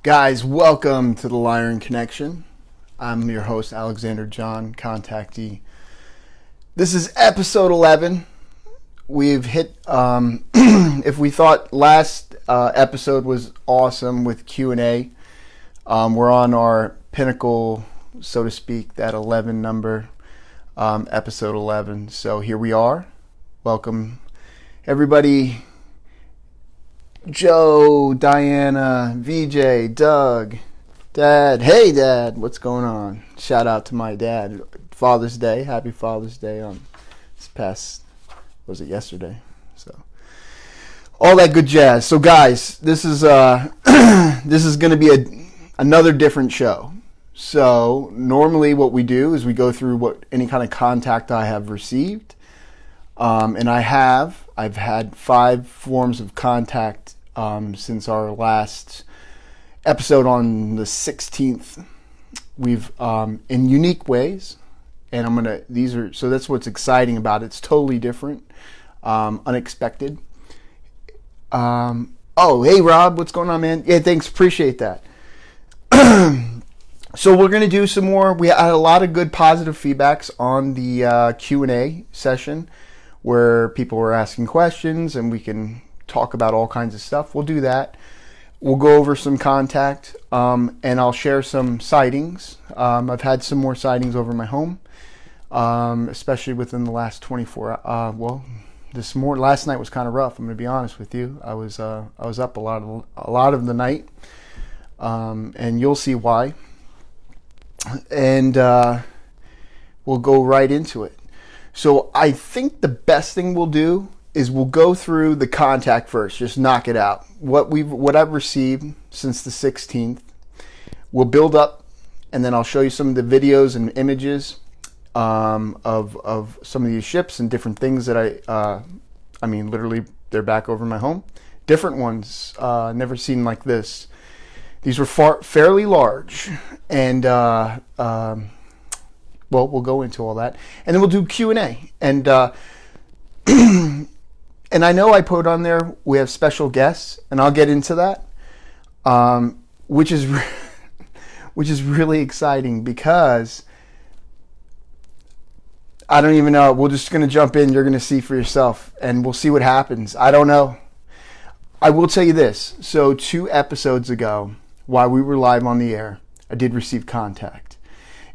Guys, welcome to the Lyron Connection. I'm your host, Alexander John, contactee. This is episode 11. We've hit, if we thought last episode was awesome with Q&A, we're on our pinnacle, so to speak, that 11 number, episode 11. So here we are. Welcome, everybody. Joe, Diana, VJ, Doug, Dad. Hey, Dad, what's going on? Shout out to my dad. Father's Day. Happy Father's Day on this past, was it yesterday? So, all that good jazz. So, guys, this is this is going to be another different show. So, normally what we do is we go through any kind of contact I have received. And I've had 5 forms of contact since our last episode on the 16th. We've in unique ways, and so that's what's exciting about it. It's totally different, unexpected. Oh, hey Rob, what's going on, man? Yeah, thanks, appreciate that. So we're going to do some more. We had a lot of good positive feedbacks on the Q&A session, where people were asking questions and we can talk about all kinds of stuff. We'll do that. We'll go over some contact, and I'll share some sightings. I've had some more sightings over my home, especially within the last 24 hours. Last night was kind of rough. I'm going to be honest with you. I was up a lot of the night, and you'll see why. And we'll go right into it. So I think the best thing we'll do is we'll go through the contact first. Just knock it out. What I've received since the 16th. We'll build up, and then I'll show you some of the videos and images of some of these ships and different things that I mean, literally, they're back over my home. Different ones, never seen like this. These were fairly large, and well, we'll go into all that, and then we'll do Q&A. And and I know I put on there we have special guests, and I'll get into that, which is really exciting because I don't even know. We're just going to jump in. You're going to see for yourself, and we'll see what happens. I don't know. I will tell you this. So 2 episodes ago, while we were live on the air, I did receive contact.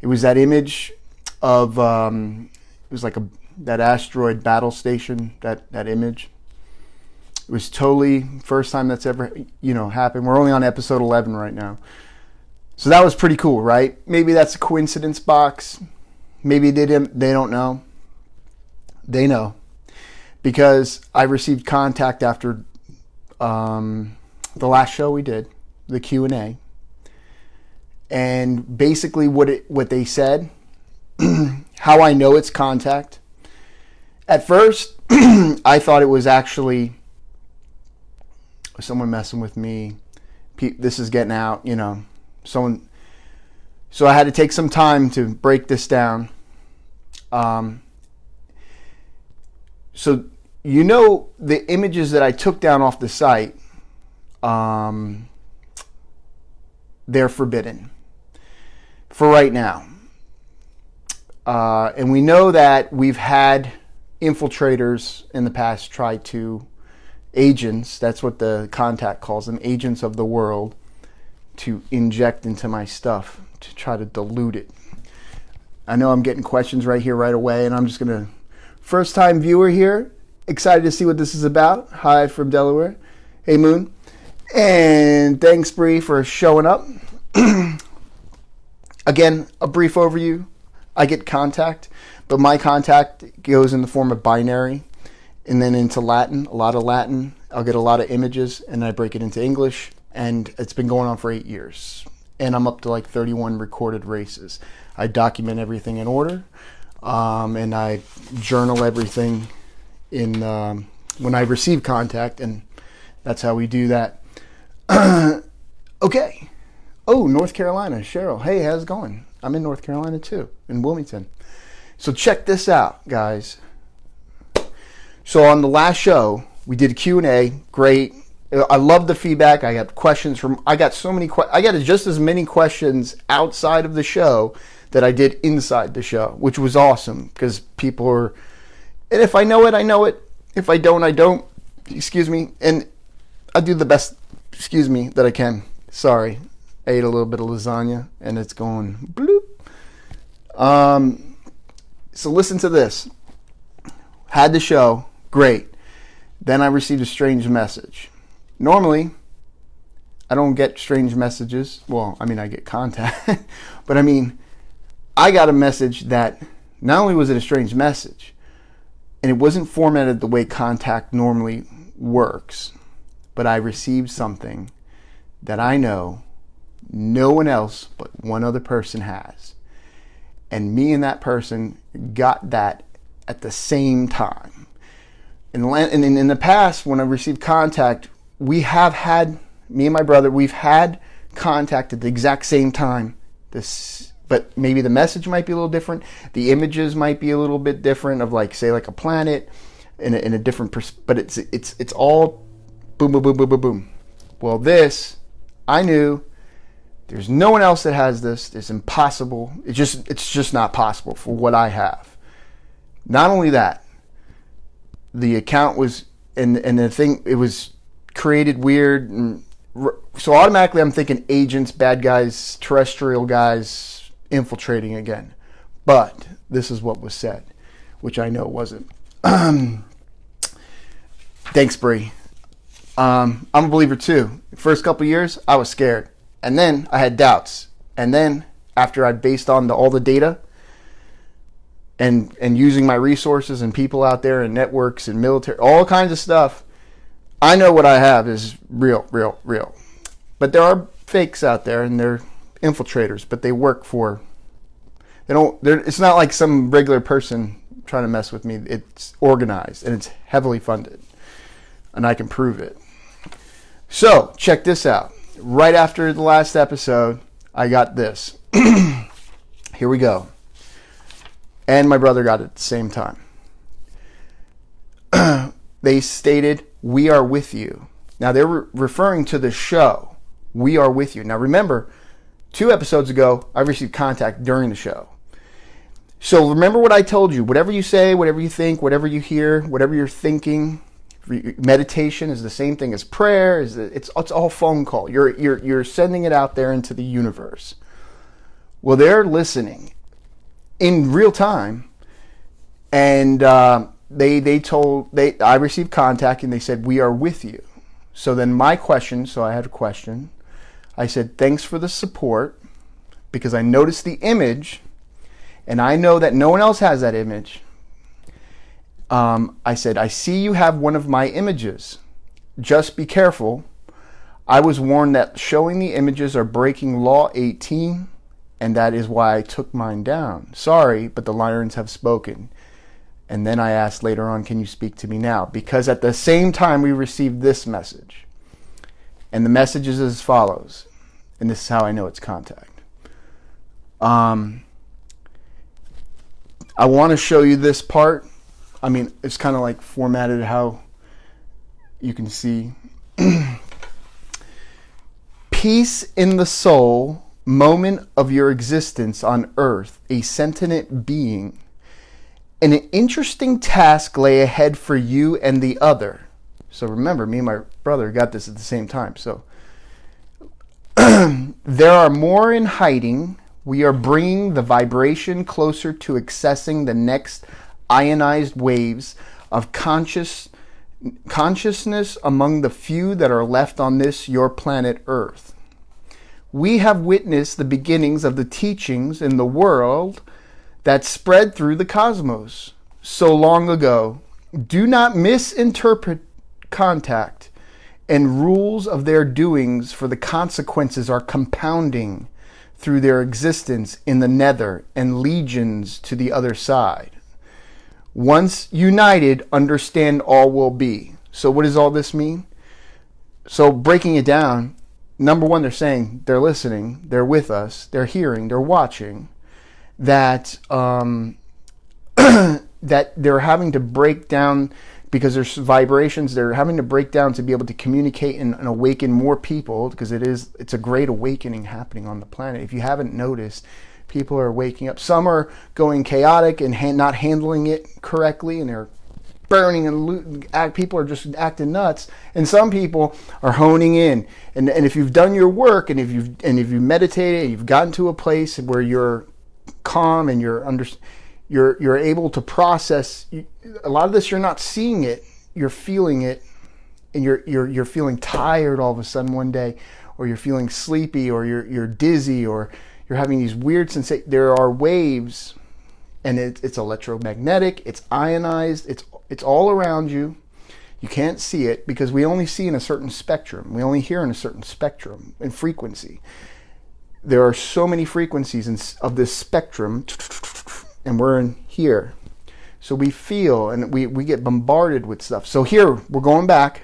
It was that image of it was like that asteroid battle station, that image. It was totally first time that's ever happened. We're only on episode 11 right now, so that was pretty cool, right? Maybe that's a coincidence box. Maybe they don't know. They know, because I received contact after the last show we did, the Q&A, and basically what they said. How I know it's contact. At first, I thought it was actually someone messing with me. This is getting out, someone. So I had to take some time to break this down. So the images that I took down off the site, they're forbidden for right now. And we know that we've had infiltrators in the past try to, agents, that's what the contact calls them, agents of the world, to inject into my stuff to try to dilute it. I know I'm getting questions right here, right away, and I'm just going to, first time viewer here, excited to see what this is about. Hi from Delaware. Hey Moon. And thanks Bree for showing up. Again, a brief overview. I get contact, but my contact goes in the form of binary and then into Latin, a lot of Latin. I'll get a lot of images and I break it into English, and it's been going on for 8 years. And I'm up to like 31 recorded races. I document everything in order, and I journal everything in when I receive contact, and that's how we do that. Okay. Oh, North Carolina, Cheryl. Hey, how's it going? I'm in North Carolina too, in Wilmington. So check this out, guys. So on the last show, we did a Q&A. Great. I love the feedback. I got questions from. I got so many. I got just as many questions outside of the show that I did inside the show, which was awesome because people are. And if I know it, I know it. If I don't, I don't. Excuse me. And I do the best. Excuse me, that I can. Sorry, I ate a little bit of lasagna and it's going bloop. So listen to this. Had the show, great. Then I received a strange message. Normally, I don't get strange messages. Well, I mean, I get contact. But I mean, I got a message that not only was it a strange message, and it wasn't formatted the way contact normally works, but I received something that I know no one else but one other person has. And me and that person got that at the same time. And in the past, when I received contact, we have had, me and my brother, we've had contact at the exact same time. But maybe the message might be a little different. The images might be a little bit different of, like, say, like a planet in a different but it's all boom, boom, boom, boom, boom, boom. Well, this, I knew there's no one else that has this. It's impossible. It's just not possible for what I have. Not only that, the account was, and the thing, it was created weird. And so automatically I'm thinking agents, bad guys, terrestrial guys infiltrating again. But this is what was said, which I know wasn't. Thanks, Bree. I'm a believer too. The first couple years, I was scared. And then I had doubts. And then after I based on all the data and using my resources and people out there and networks and military, all kinds of stuff, I know what I have is real, real, real. But there are fakes out there and they're infiltrators, but they work for, it's not like some regular person trying to mess with me. It's organized and it's heavily funded. And I can prove it. So, check this out. Right after the last episode, I got this. Here we go. And my brother got it at the same time. They stated, "We are with you." Now, they were referring to the show, "We Are With You." Now, remember, 2 episodes ago, I received contact during the show. So, remember what I told you. Whatever you say, whatever you think, whatever you hear, whatever you're thinking, meditation is the same thing as prayer. It's all phone call. You're sending it out there into the universe. Well, they're listening in real time, and I received contact, and they said, "We are with you." So then I had a question. I said, "Thanks for the support," because I noticed the image, and I know that no one else has that image. I said, "I see you have one of my images. Just be careful. I was warned that showing the images are breaking Law 18, and that is why I took mine down. Sorry, but the lions have spoken." And then I asked later on, "Can you speak to me now?" Because at the same time we received this message. And the message is as follows. And this is how I know it's contact. I want to show you this part. I mean, it's kind of like formatted how you can see. "Peace in the soul, moment of your existence on earth, a sentient being. And an interesting task lay ahead for you and the other." So remember, me and my brother got this at the same time. So "There are more in hiding. We are bringing the vibration closer to accessing the next ionized waves of consciousness among the few that are left on this your planet Earth. We have witnessed the beginnings of the teachings in the world that spread through the cosmos so long ago. Do not misinterpret contact and rules of their doings, for the consequences are compounding through their existence in the nether and legions to the other side. Once united, understand all will be." So what does all this mean? So breaking it down, number one, they're saying they're listening, they're with us, they're hearing, they're watching, that that they're having to break down because there's vibrations they're having to break down to be able to communicate and awaken more people, because it's a great awakening happening on the planet. If you haven't noticed, people are waking up. Some are going chaotic and not handling it correctly, and they're burning and looting. People are just acting nuts, and some people are honing in. And if you've done your work, and if you meditated, and you've gotten to a place where you're calm and you're able to process a lot of this. You're not seeing it, you're feeling it, and you're feeling tired all of a sudden one day, or you're feeling sleepy, or you're dizzy, or you're having these weird sensations. There are waves, and it's electromagnetic, it's ionized, it's all around you. You can't see it because we only see in a certain spectrum. We only hear in a certain spectrum and frequency. There are so many frequencies of this spectrum, and we're in here. So we feel, and we get bombarded with stuff. So here, we're going back.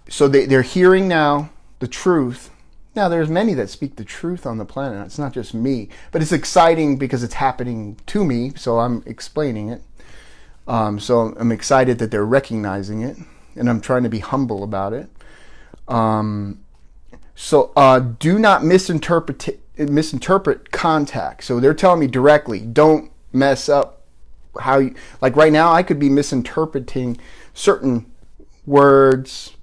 So they're hearing now the truth. Now, there's many that speak the truth on the planet. It's not just me. But it's exciting because it's happening to me, so I'm explaining it. So I'm excited that they're recognizing it, and I'm trying to be humble about it. So do not misinterpret contact. So they're telling me directly, don't mess up how you, like right now I could be misinterpreting certain words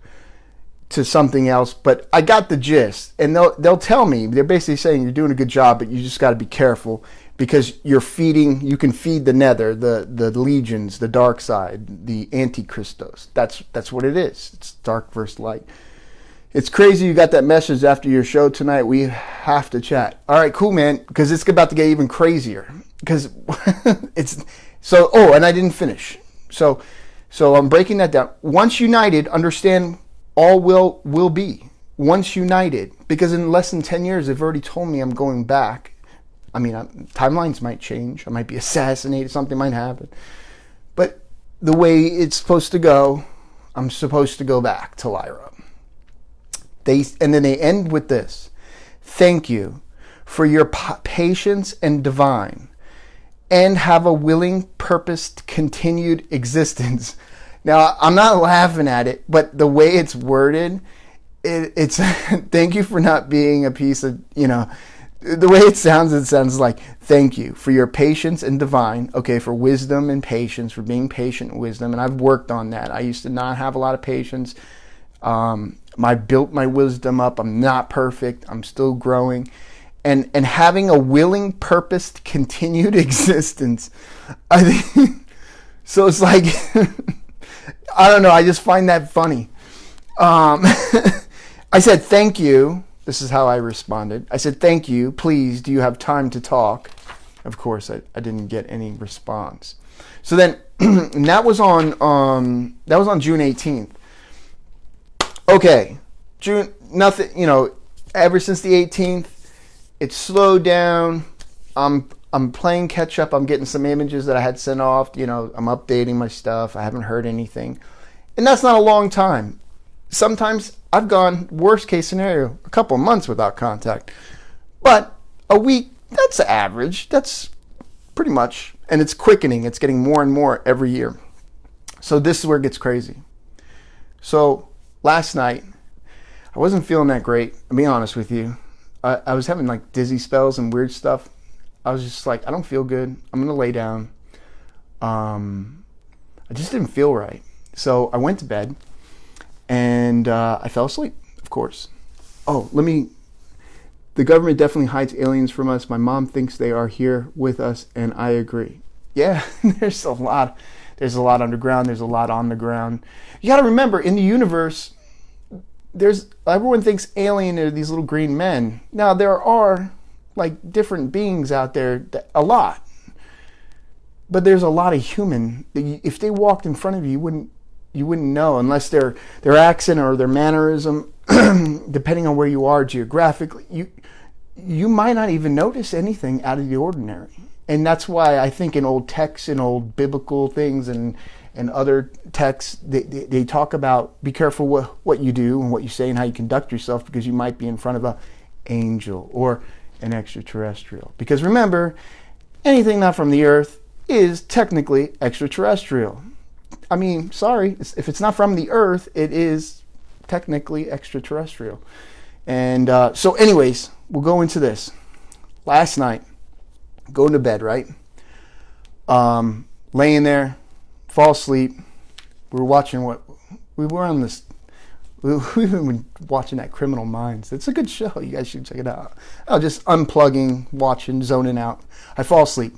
to something else, but I got the gist. And they'll tell me, they're basically saying you're doing a good job, but you just got to be careful because you can feed the nether, the legions, the dark side, the antichristos. That's what it is. It's dark versus light. It's crazy you got that message after your show tonight. We have to chat. All right, cool, man, because it's about to get even crazier. Because it's so. Oh, and I didn't finish. So I'm breaking that down. Once united, understand all will be. Once united, because in less than 10 years, they've already told me I'm going back. I mean, timelines might change. I might be assassinated. Something might happen. But the way it's supposed to go, I'm supposed to go back to Lyra. And then they end with this. Thank you for your patience and divine, and have a willing, purposed, continued existence. Now, I'm not laughing at it, but the way it's worded, it's thank you for not being a piece of, the way it sounds like thank you for your patience and divine, okay, for wisdom and patience, for being patient and wisdom. And I've worked on that. I used to not have a lot of patience. I built my wisdom up. I'm not perfect. I'm still growing. And having a willing, purposed, continued existence. I think, so it's like, I don't know. I just find that funny. I said, thank you. This is how I responded. I said, thank you. Please, do you have time to talk? Of course, I didn't get any response. So then, and that was on June 18th. Okay, June, nothing, ever since the 18th, it's slowed down. I'm playing catch up. I'm getting some images that I had sent off. I'm updating my stuff. I haven't heard anything. And that's not a long time. Sometimes I've gone, worst case scenario, a couple of months without contact. But a week, that's average. That's pretty much, and it's quickening. It's getting more and more every year. So this is where it gets crazy. So last night, I wasn't feeling that great, I'll be honest with you. I was having like dizzy spells and weird stuff. I was just like, I don't feel good. I'm going to lay down. I just didn't feel right. So I went to bed and I fell asleep, of course. Oh, the government definitely hides aliens from us. My mom thinks they are here with us, and I agree. Yeah, there's a lot underground. There's a lot on the ground. You got to remember, in the universe, everyone thinks alien are these little green men. Now, there are like different beings out there, a lot. But there's a lot of human. If they walked in front of you, you wouldn't know, unless their accent or their mannerism, depending on where you are geographically, you might not even notice anything out of the ordinary. And that's why I think in old texts and old biblical things and other texts, they talk about be careful what you do and what you say and how you conduct yourself, because you might be in front of an angel or an extraterrestrial. Because remember, anything not from the earth is technically extraterrestrial. I mean, sorry, if it's not from the Earth, it is technically extraterrestrial. And so anyways, we'll go into this. Last night, going to bed, right? Laying there, fall asleep. We were watching we've been watching that Criminal Minds. It's a good show. You guys should check it out. Oh, just unplugging, watching, zoning out. I fall asleep.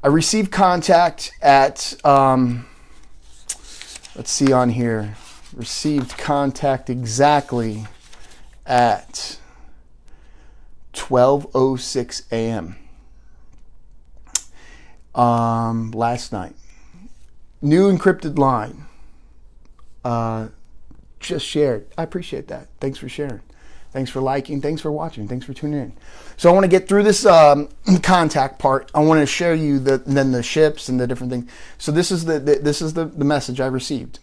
I received contact at, let's see on here. Received contact exactly at 12:06 a.m. Last night. New encrypted line. Just shared. I appreciate that. Thanks for sharing. Thanks for liking. Thanks for watching. Thanks for tuning in. So I want to get through this contact part. I want to share you then the ships and the different things. So this is the message I received.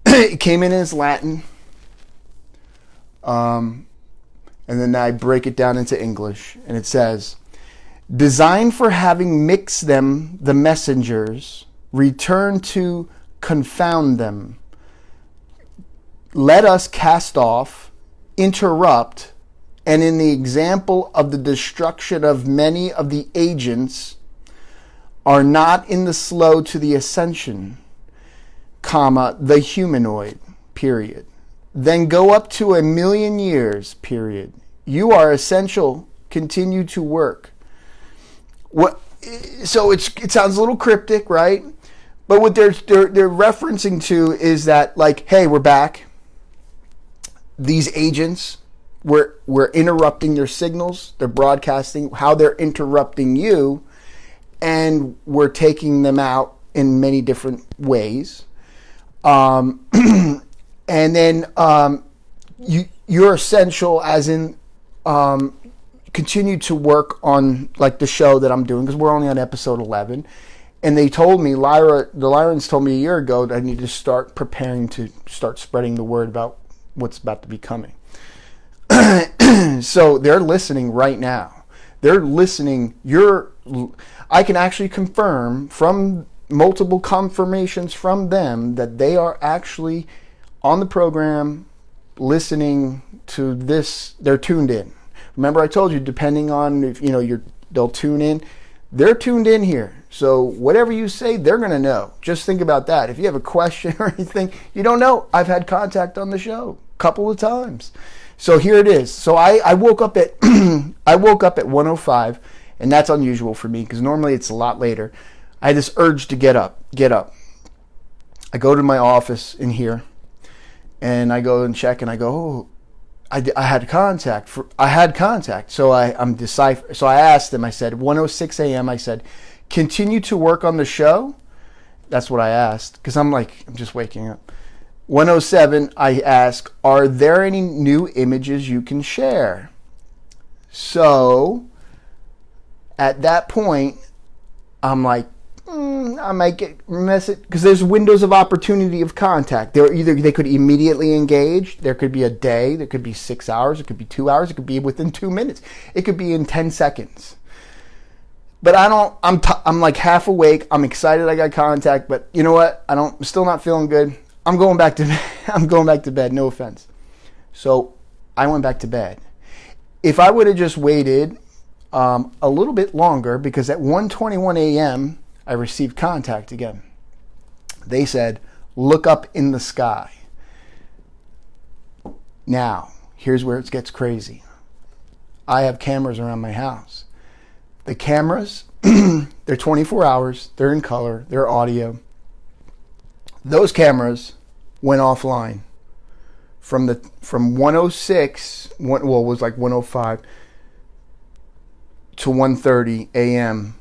It came in as Latin, and then I break it down into English, and it says, "Designed for having mixed them, the messengers return to confound them. Let us cast off, interrupt, and in the example of the destruction of many of the agents are not in the slow to the ascension, comma, the humanoid, period. Then go up to 1,000,000 years, period. You are essential, continue to work." So it sounds a little cryptic, right? But what they're referencing to is that, like, hey, we're back. These agents, we're interrupting their signals. They're broadcasting how they're interrupting you, and we're taking them out in many different ways. And then you're essential, as in continue to work on, like, the show that I'm doing, because we're only on episode 11. And they told me, the Lyrans told me a year ago that I need to start preparing to start spreading the word about what's about to be coming. So they're listening right now. They're listening. I can actually confirm from multiple confirmations from them that they are actually on the program listening to this. They're tuned in. Remember, I told you, depending on if they'll tune in. They're tuned in here. So whatever you say, they're going to know. Just think about that. If you have a question or anything you don't know, I've had contact on the show a couple of times. So here it is. So I woke up at I woke up at 1:05, and that's unusual for me because normally it's a lot later. I had this urge to get up. I go to my office in here, and I go and check, and I go, oh, I had contact. So I'm decipher. So I asked them. I said 1:06 a.m. I said, continue to work on the show. That's what I asked because I'm just waking up. 1:07 I ask, are there any new images you can share? So at that point, I'm like, I might get message because there's windows of opportunity of contact. They could immediately engage. There could be a day. There could be 6 hours. It could be 2 hours. It could be within 2 minutes. It could be in 10 seconds. But I'm like half awake. I'm excited I got contact, but you know what? I'm still not feeling good. I'm going back to bed. I'm going back to bed. No offense. So I went back to bed. If I would have just waited a little bit longer, because at 1:21 a.m. I received contact again. They said, look up in the sky. Now, here's where it gets crazy. I have cameras around my house. The cameras, they're 24 hours, they're in color, they're audio. Those cameras went offline from 1:06, it was like 1:05 to 1:30 a.m.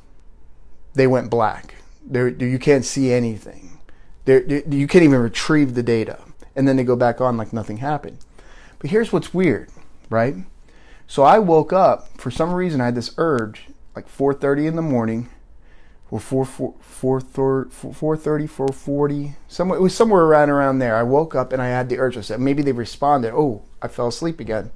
They went black. You can't see anything. You can't even retrieve the data. And then they go back on like nothing happened. But here's what's weird, right? So I woke up, for some reason I had this urge, like 4:30 in the morning, Or 4:30, 4:40. It was somewhere around there. I woke up and I had the urge. I said, maybe they responded. Oh, I fell asleep again.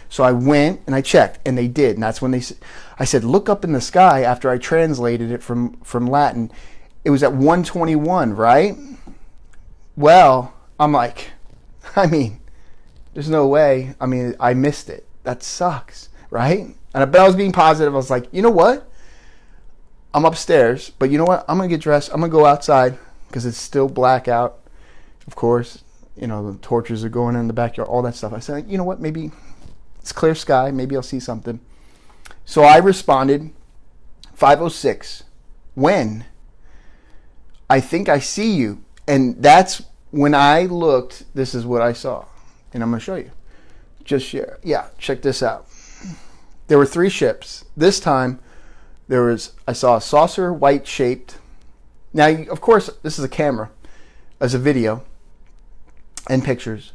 So I went and I checked, and they did. And that's when I said, look up in the sky after I translated it from Latin. It was at 1:21, right? Well, I'm like, I mean, there's no way. I mean, I missed it. That sucks, right? But I was being positive. I was like, you know what? I'm upstairs, but you know what? I'm going to get dressed. I'm going to go outside because it's still black out. Of course, you know, the torches are going in the backyard, all that stuff. I said, you know what? Maybe it's clear sky. Maybe I'll see something. So I responded, 5:06. When? I think I see you. And that's when I looked, this is what I saw. And I'm going to show you. Just share. Yeah, check this out. There were 3 ships. This time, I saw a saucer, white shaped. Now, of course, this is a camera as a video and pictures.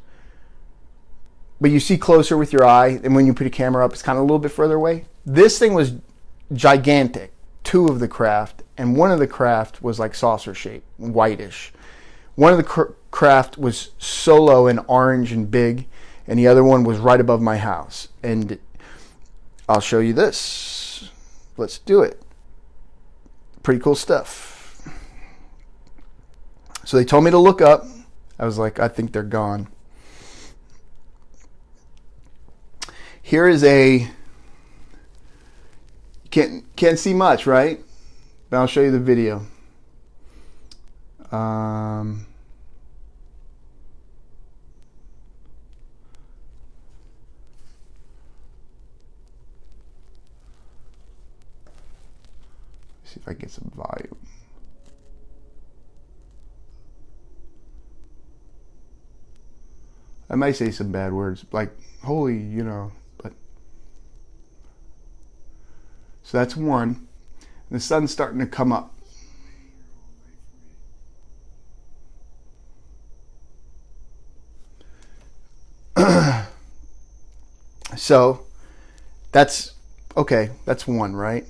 But you see closer with your eye, and when you put a camera up, it's kind of a little bit further away. This thing was gigantic, 2 of the craft, and one of the craft was like saucer shaped, whitish. One of the craft was solo and orange and big, and the other one was right above my house. And I'll show you this. Let's do it. Pretty cool stuff. So they told me to look up. I was like, I think they're gone. Here is can't see much, right? But I'll show you the video. See if I get some volume. I might say some bad words, like holy, you know, but. So that's one. The sun's starting to come up. So that's okay. That's one, right?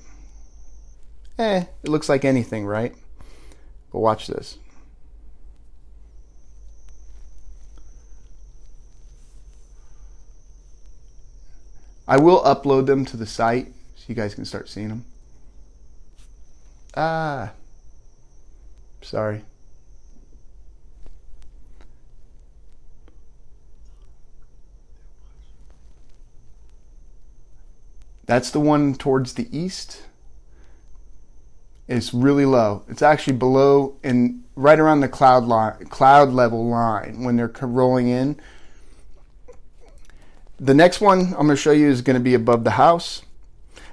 It looks like anything, right? But watch this. I will upload them to the site so you guys can start seeing them. Sorry. That's the one towards the east. It's really low. It's actually below and right around the cloud level line when they're rolling in. The next one I'm going to show you is going to be above the house.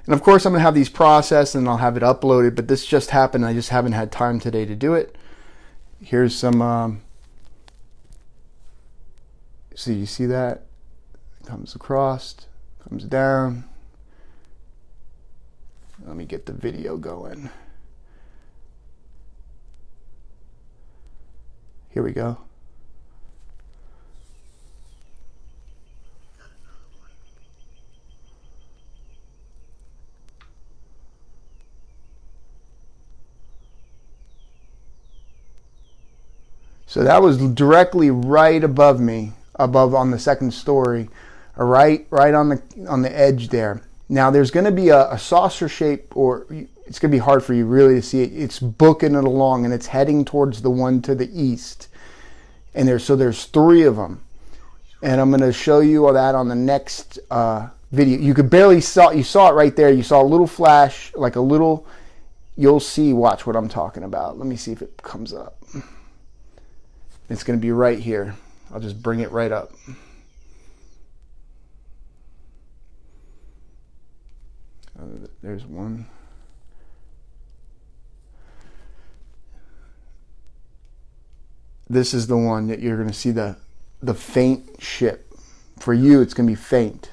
And of course I'm going to have these processed and I'll have it uploaded, but this just happened. I just haven't had time today to do it. Here's some, so you see that? Comes across, comes down. Let me get the video going. Here we go. So that was directly right above me, above on the second story, right on the edge there. Now there's going to be a saucer shape, or it's going to be hard for you really to see it. It's booking it along and it's heading towards the one to the east. And there's 3 of them. And I'm going to show you all that on the next video. You could barely saw it right there. You saw a little flash, like a little, you'll see, watch what I'm talking about. Let me see if it comes up. It's going to be right here. I'll just bring it right up. There's one. This is the one that you're going to see the faint ship. For you, it's going to be faint.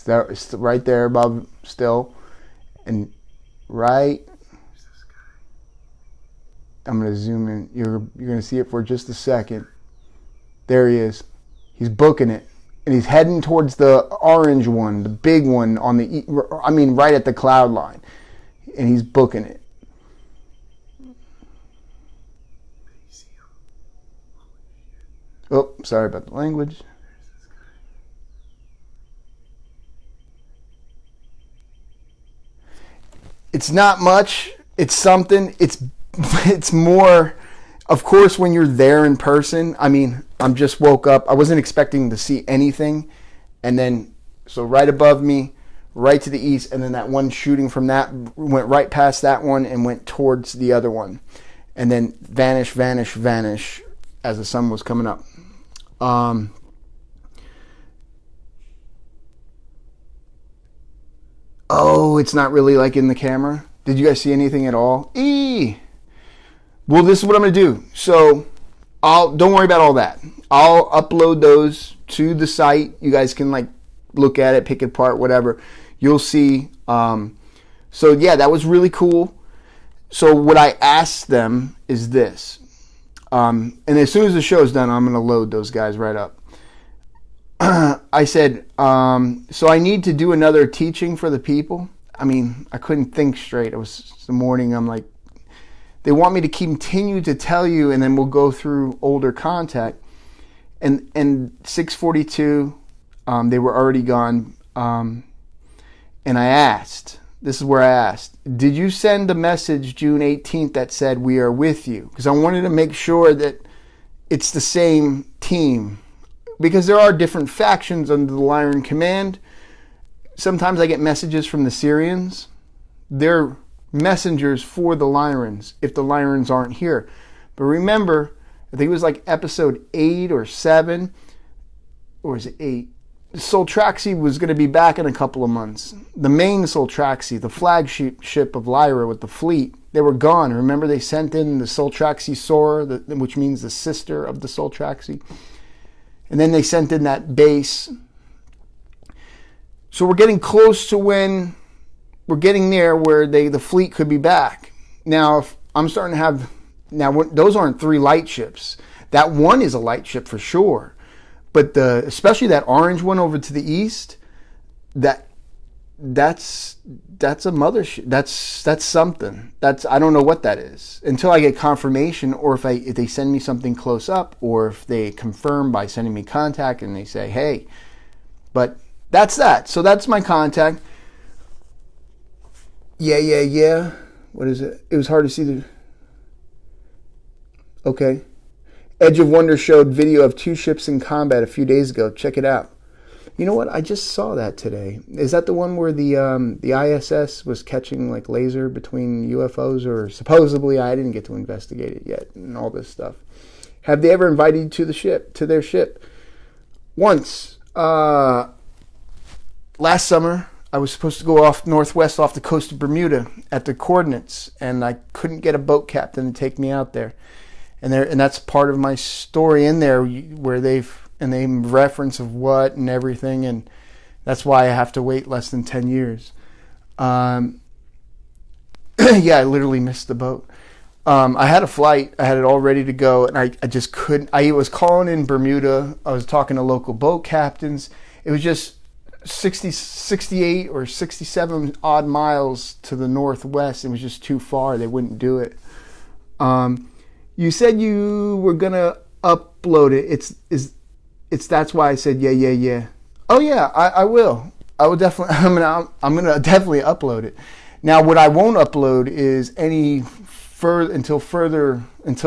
It's right there above still. And right. I'm going to zoom in. You're going to see it for just a second. There he is. He's booking it. And he's heading towards the orange one, the big one on the, right at the cloud line. And he's booking it. Oh, sorry about the language. It's not much. It's something. It's more, of course, when you're there in person. I mean, I'm just woke up. I wasn't expecting to see anything. And then, so right above me, right to the east, and then that one shooting from that went right past that one and went towards the other one. And then vanish, vanish, vanish as the sun was coming up. Oh, it's not really like in the camera. Did you guys see anything at all? Well, this is what I'm going to do. So, don't worry about all that. I'll upload those to the site. You guys can look at it, pick it apart, whatever. You'll see. So yeah, that was really cool. So what I asked them is this. And as soon as the show's done, I'm going to load those guys right up. I said, so I need to do another teaching for the people. I mean, I couldn't think straight. It was the morning. I'm like, they want me to continue to tell you, and then we'll go through older contact. And 642, they were already gone. And I asked, this is where I asked, did you send a message June 18th that said we are with you? Because I wanted to make sure that it's the same team. Because there are different factions under the Lyran command. Sometimes I get messages from the Syrians. They're messengers for the Lyrans if the Lyrans aren't here. But remember, I think it was like episode 8 or 7, or is it 8? Soltraxi was going to be back in a couple of months. The main Soltraxi, the flagship ship of Lyra with the fleet, they were gone. Remember, they sent in the Soltraxi Sora, which means the sister of the Soltraxi. And then they sent in that base. So we're getting close to when we're getting there where the fleet could be back. Now, if I'm starting to have... Now, those aren't 3 light ships. That one is a light ship for sure. But especially that orange one over to the east, that's a mothership. That's something. I don't know what that is until I get confirmation, or if they send me something close up, or if they confirm by sending me contact and they say, hey. But that's that. So that's my contact. Yeah. What is it? It was hard to see the... Okay. Edge of Wonder showed video of 2 ships in combat a few days ago. Check it out. You know what? I just saw that today. Is that the one where the ISS was catching laser between UFOs, or supposedly? I didn't get to investigate it yet and all this stuff. Have they ever invited you to their ship? Once. Last summer, I was supposed to go northwest off the coast of Bermuda at the coordinates, and I couldn't get a boat captain to take me out there. And that's part of my story in there, where they reference of what and everything, and that's why I have to wait less than 10 years. Yeah, I literally missed the boat. I had a flight. I had it all ready to go, and I just couldn't. I was calling in Bermuda. I was talking to local boat captains. It was just 68 or 67 odd miles to the northwest. It was just too far. They wouldn't do it. You said you were gonna upload it. It's that's why I said yeah. Oh yeah, I will. I will definitely. I'm gonna definitely upload it. Now, what I won't upload is any until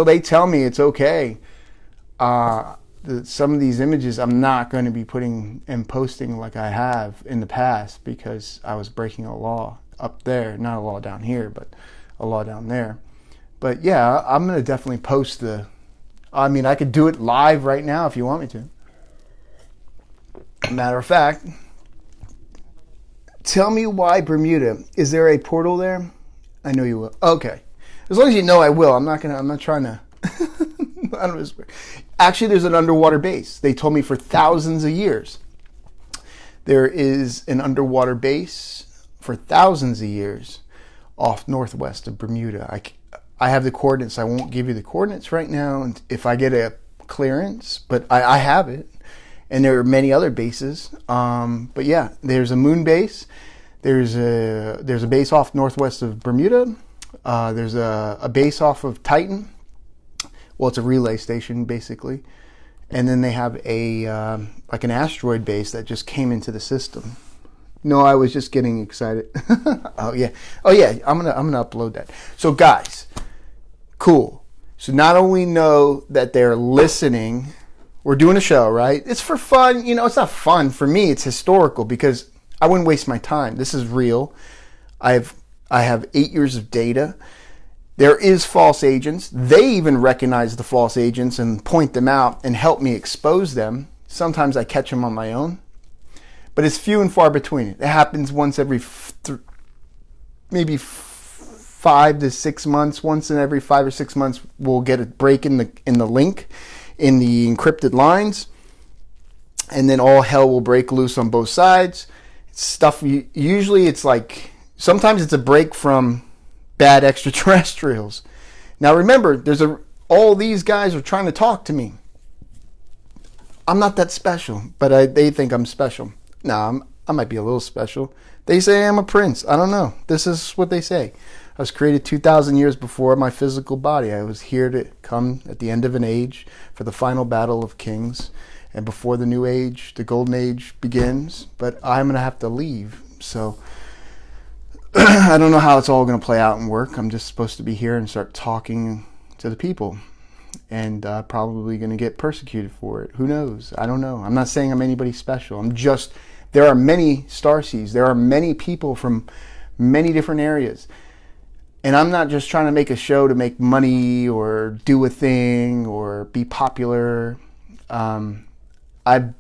they tell me it's okay. Some of these images I'm not going to be putting and posting like I have in the past, because I was breaking a law up there, not a law down here, but a law down there. But yeah, I'm going to definitely post I could do it live right now if you want me to. Matter of fact, tell me why Bermuda. Is there a portal there? I know you will. Okay. As long as you know I will. I'm not trying to... I don't know. Actually, there's an underwater base. They told me for thousands of years. There is an underwater base for thousands of years off northwest of Bermuda. I have the coordinates. I won't give you the coordinates right now if I get a clearance, but I have it. And there are many other bases. But yeah, there's a moon base. There's a base off northwest of Bermuda. There's a base off of Titan. Well, it's a relay station basically. And then they have a like an asteroid base that just came into the system. No, I was just getting excited. Oh yeah. I'm gonna upload that. So guys, cool. So not only know that they're listening, we're doing a show, right? It's for fun. You know, it's not fun for me. It's historical because I wouldn't waste my time. This is real. I have 8 years of data. There is false agents. They even recognize the false agents and point them out and help me expose them. Sometimes I catch them on my own. But it's few and far between. It happens once every maybe 5 to 6 months. Once in every 5 or 6 months, we'll get a break in the link, in the encrypted lines, and then all hell will break loose on both sides. Stuff. Usually, it's like sometimes it's a break from bad extraterrestrials. Now remember, all these guys are trying to talk to me. I'm not that special, but they think I'm special. No, I might be a little special. They say I'm a prince. I don't know. This is what they say. I was created 2,000 years before my physical body. I was here to come at the end of an age for the final battle of kings. And before the new age, the golden age begins. But I'm going to have to leave. So I don't know how it's all going to play out and work. I'm just supposed to be here and start talking to the people. And probably going to get persecuted for it. Who knows? I don't know. I'm not saying I'm anybody special. There are many starseeds. There are many people from many different areas. And I'm not just trying to make a show to make money or do a thing or be popular. I've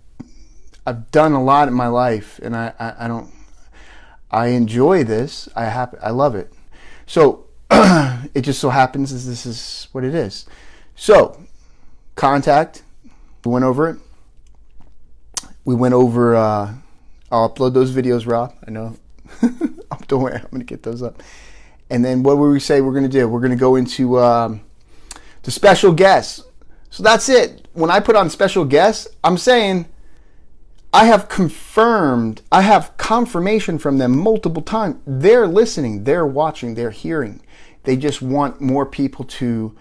done a lot in my life, and I enjoy this. I love it. So it just so happens as this is what it is. So contact. We went over it. We went over. I'll upload those videos, Rob. I know. Don't worry. I'm going to get those up. And then what will we say we're going to do? We're going to go into the special guests. So that's it. When I put on special guests, I'm saying I have confirmation from them multiple times. They're listening, they're watching, they're hearing. They just want more people to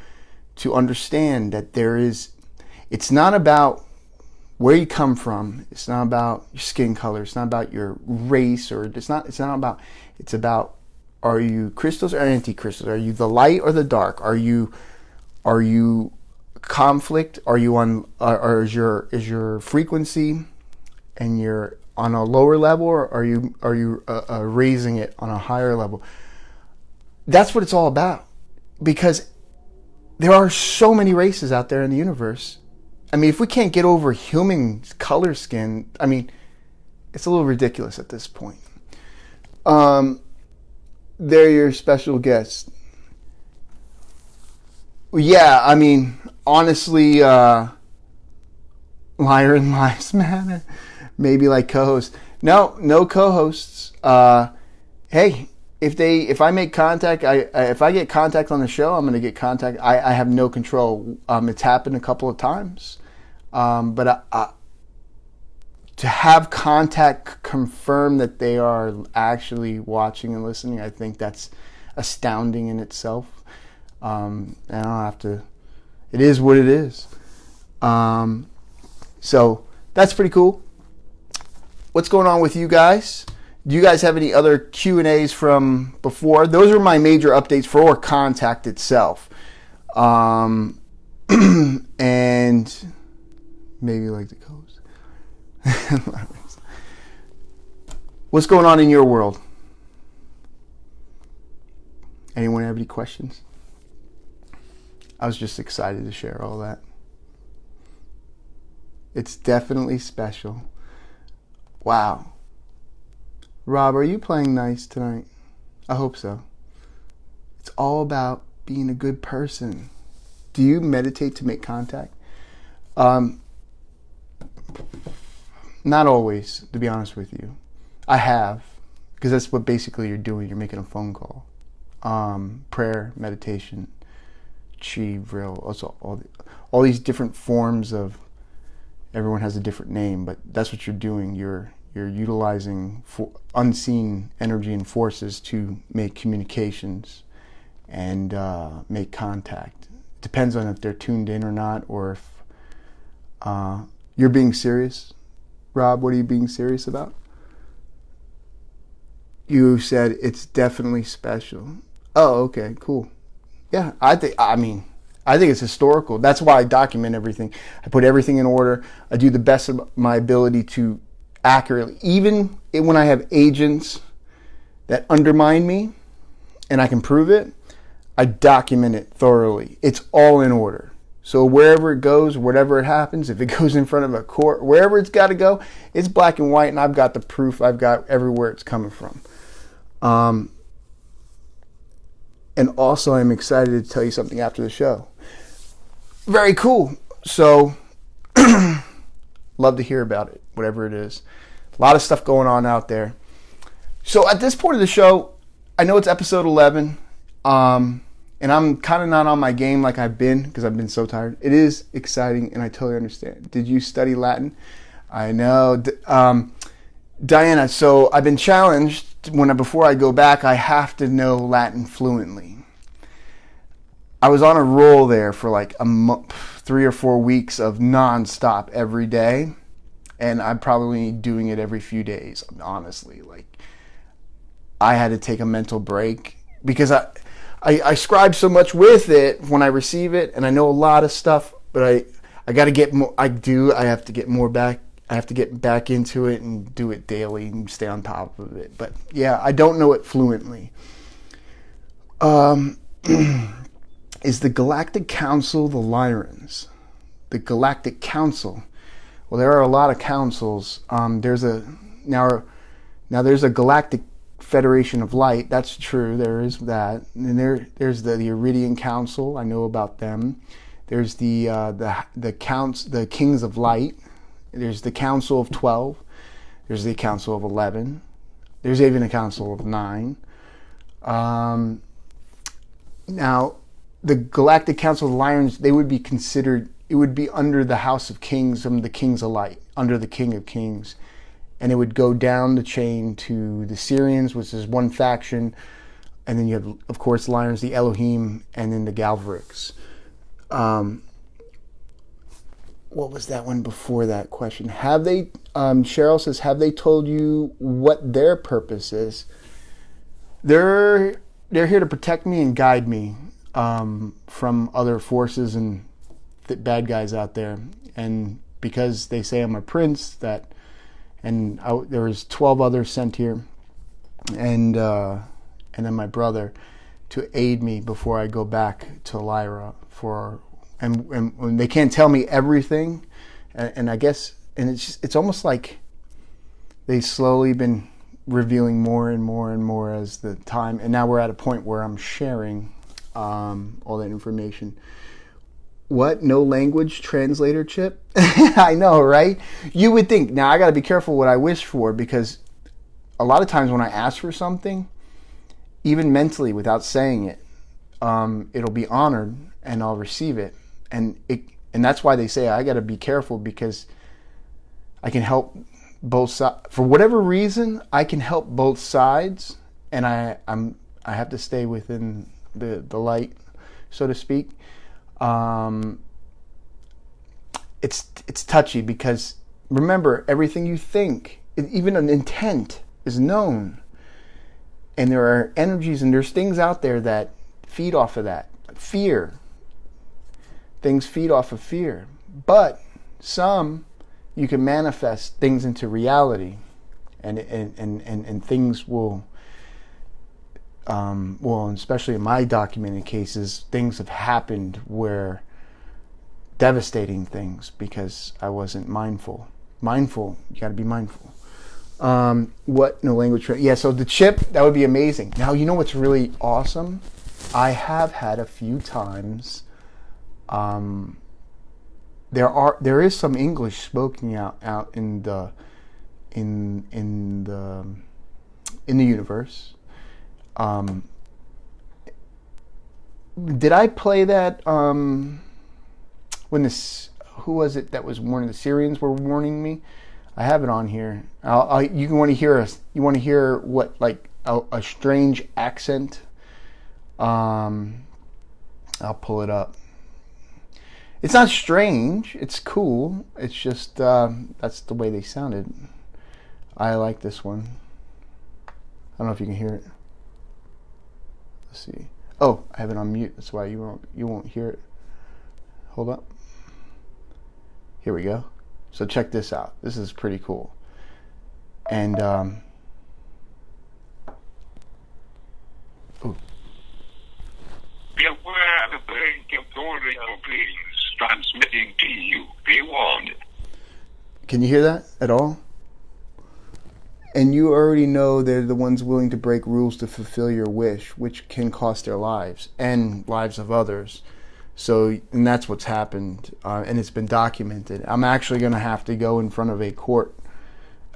understand that it's not about where you come from. It's not about your skin color. It's not about your race, or it's about, are you crystals or anti-crystals? Are you the light or the dark? Are you conflict? Are you on? Or is your frequency and you're on a lower level, or are you raising it on a higher level? That's what it's all about, because there are so many races out there in the universe. I mean, if we can't get over human color skin, I mean, it's a little ridiculous at this point. They're your special guests. Yeah, I mean, honestly, Liar and Lives Matter. Maybe like co-hosts. No co-hosts. Hey, if I make contact, if I get contact on the show, I'm going to get contact. I have no control. It's happened a couple of times, but to have contact confirm that they are actually watching and listening, I think that's astounding in itself. And I don't have to. It is what it is. So that's pretty cool. What's going on with you guys? Do you guys have any other Q&As from before? Those are my major updates for Contact itself. And maybe like the coast. What's going on in your world? Anyone have any questions? I was just excited to share all that. It's definitely special. Wow. Rob, are you playing nice tonight? I hope so. It's all about being a good person. Do you meditate to make contact? Not always, to be honest with you. I have, because that's what basically you're doing. You're making a phone call. Prayer, meditation. chi, vril, also all these different forms of. Everyone has a different name, but that's what you're doing. You're utilizing unseen energy and forces to make communications and make contact. It depends on if they're tuned in or not, or if you're being serious. Rob, what are you being serious about? You said it's definitely special. Oh, okay, cool. Yeah, I think it's historical. That's why I document everything. I put everything in order. I do the best of my ability to accurately, even when I have agents that undermine me and I can prove it, I document it thoroughly. It's all in order. So wherever it goes, whatever it happens, if it goes in front of a court, wherever it's got to go, it's black and white, and I've got the proof. I've got everywhere it's coming from. And also, I'm excited to tell you something after the show. Very cool. So, love to hear about it, whatever it is. A lot of stuff going on out there. So, at this point of the show, I know it's episode 11, and I'm kind of not on my game like I've been because I've been so tired. It is exciting, and I totally understand. Did you study Latin? I know. Diana, so I've been challenged before I go back, I have to know Latin fluently. I was on a roll there for like 3 or 4 weeks of nonstop every day, and I'm probably doing it every few days, honestly. Like, I had to take a mental break because I scribe so much with it when I receive it, and I know a lot of stuff, but I got to get more. I have to get more back. I have to get back into it and do it daily and stay on top of it. But yeah, I don't know it fluently. Is the Galactic Council the Lyrans? The Galactic Council. Well, there are a lot of councils. There's a Galactic Federation of Light. That's true. There is that. And there's the Iridian Council. I know about them. There's the Kings of Light. There's the Council of 12. There's the Council of 11. There's even a Council of 9. Now, the Galactic Council of Lyrans, they would be considered, it would be under the House of Kings, from the Kings of Light, under the King of Kings. And it would go down the chain to the Syrians, which is one faction. And then you have, of course, Lyrans, the Elohim, and then the Galvarics. What was that one before that question? Have they, Cheryl says, have they told you what their purpose is? They're here to protect me and guide me from other forces and bad guys out there. And because they say I'm a prince, there was 12 others sent here, and then my brother, to aid me before I go back to Lyra and they can't tell me everything, and I guess, and it's almost like they've slowly been revealing more and more and more as the time, and now we're at a point where I'm sharing all that information. What? No language translator chip? I know, right? You would think. Now, I got to be careful what I wish for, because a lot of times when I ask for something, even mentally without saying it, it'll be honored and I'll receive it. And that's why they say I got to be careful, because I can help both sides. For whatever reason, I can help both sides, and I have to stay within the light, so to speak. It's touchy, because remember, everything you think, even an intent, is known, and there are energies and there's things out there that feed off of that. Fear. Things feed off of fear, but some you can manifest things into reality, and things will. Well, especially in my documented cases, things have happened where devastating things, because I wasn't mindful. Mindful, you got to be mindful. What? No language. Yeah, so the chip, that would be amazing. Now, you know what's really awesome? I have had a few times. There is some English spoken out in the universe. did I play that when this, who was it that was warning, the Syrians were warning me? I have it on here. You want to hear us? You want to hear what, like a strange accent? I'll pull it up. It's not strange. It's cool. It's just that's the way they sounded. I like this one. I don't know if you can hear it. Let's see. Oh, I have it on mute. That's why you won't hear it. Hold up. Here we go. So check this out. This is pretty cool. And ooh. Be aware of the audio greetings transmitting to you. Be warned. Can you hear that at all? And you already know they're the ones willing to break rules to fulfill your wish, which can cost their lives and lives of others. So, and that's what's happened, and it's been documented. I'm actually going to have to go in front of a court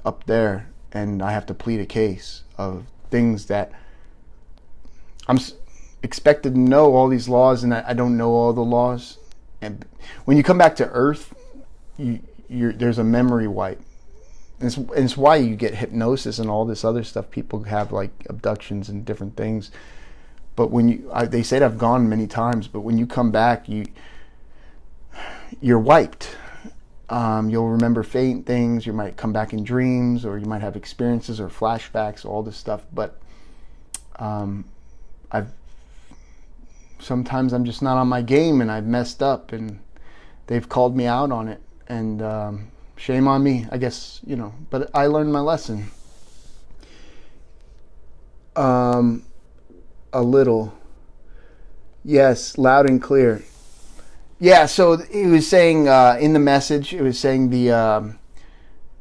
up there, and I have to plead a case of things that I'm expected to know all these laws, and I don't know all the laws. And when you come back to Earth, there's a memory wipe. And it's why you get hypnosis and all this other stuff. People have like abductions and different things. But when they say I've gone many times, but when you come back, you're wiped. You'll remember faint things. You might come back in dreams, or you might have experiences or flashbacks, all this stuff. But sometimes I'm just not on my game, and I've messed up, and they've called me out on it, and shame on me, I guess, but I learned my lesson. A little. Yes, loud and clear. Yeah, so it was saying in the message, it was saying it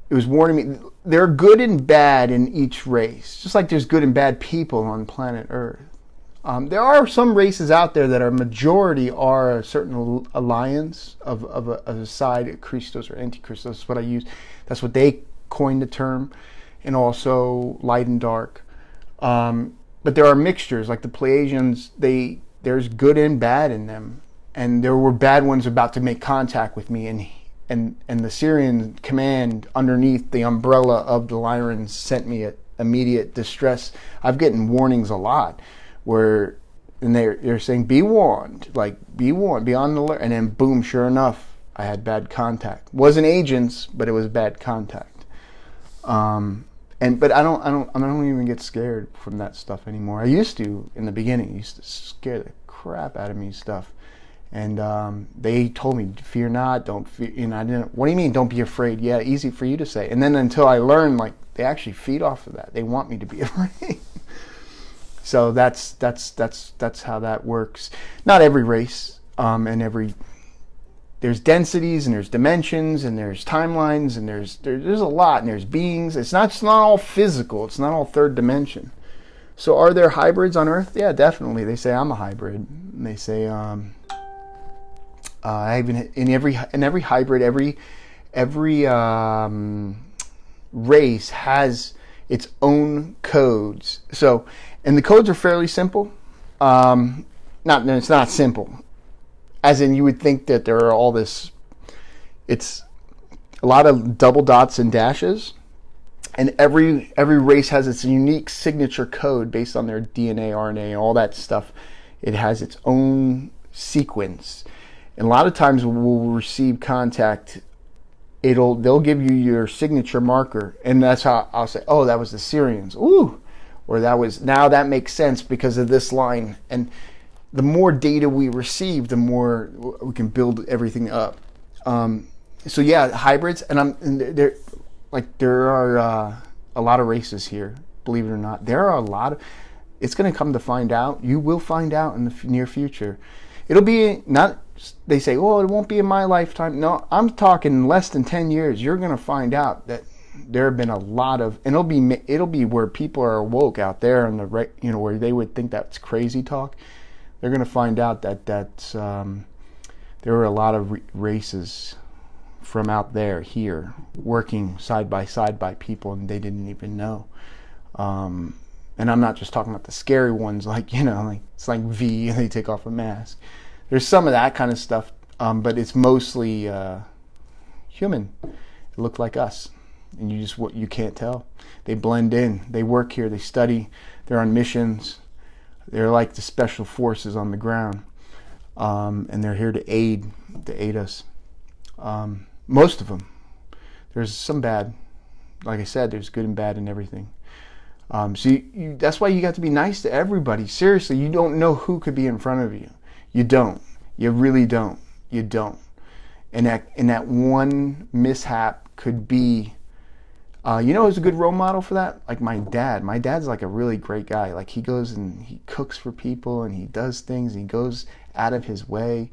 was warning me, there are good and bad in each race, just like there's good and bad people on planet Earth. There are some races out there that are majority are a certain alliance of a side, Christos or Antichristos. That's what I use. That's what they coined the term, and also light and dark. But there are mixtures, like the Pleiadians. There's good and bad in them, and there were bad ones about to make contact with me, and the Syrian command underneath the umbrella of the Lyrans sent me at immediate distress. I've gotten warnings a lot. And they're saying, be warned, be on the alert, and then boom, sure enough, I had bad contact. Wasn't agents, but it was bad contact. But I don't even get scared from that stuff anymore. I used to in the beginning. It used to scare the crap out of me stuff, and they told me, fear not, don't fear. I didn't. What do you mean, don't be afraid? Yeah, easy for you to say. And then until I learned, they actually feed off of that. They want me to be afraid. So that's how that works. Not every race, and there's densities and there's dimensions and there's timelines and there's a lot, and there's beings. It's not all physical. It's not all third dimension. So are there hybrids on Earth? Yeah, definitely. They say I'm a hybrid. And they say in every hybrid, every race has its own codes. So. And the codes are fairly simple. It's not simple. As in, you would think that there are all this. It's a lot of double dots and dashes, and every race has its unique signature code based on their DNA, RNA, all that stuff. It has its own sequence, and a lot of times we'll receive contact. They'll give you your signature marker, and that's how I'll say, oh, that was the Syrians. Ooh. Or now that makes sense because of this line. And the more data we receive, the more we can build everything up. So yeah, hybrids, and there are a lot of races here. Believe it or not, there are a lot of. It's going to come to find out. You will find out in the near future. It'll be not. They say, oh, it won't be in my lifetime. No, I'm talking less than 10 years. You're going to find out that. There have been a lot of, and it'll be where people are awoke out there, and where they would think that's crazy talk. They're going to find out that there were a lot of races from out there here working side by people, and they didn't even know. And And I'm not just talking about the scary ones, like, like it's like V and they take off a mask. There's some of that kind of stuff, but it's mostly human. It look like us, and you can't tell. They blend in. They work here. They study. They're on missions. They're like the special forces on the ground, and they're here to aid us. Most of them. There's some bad. Like I said, there's good and bad in everything. So that's why you got to be nice to everybody. Seriously, you don't know who could be in front of you. You don't. You really don't. You don't. And that one mishap could be, who's a good role model for that? Like my dad. My dad's like a really great guy. Like he goes and he cooks for people and he does things. And he goes out of his way,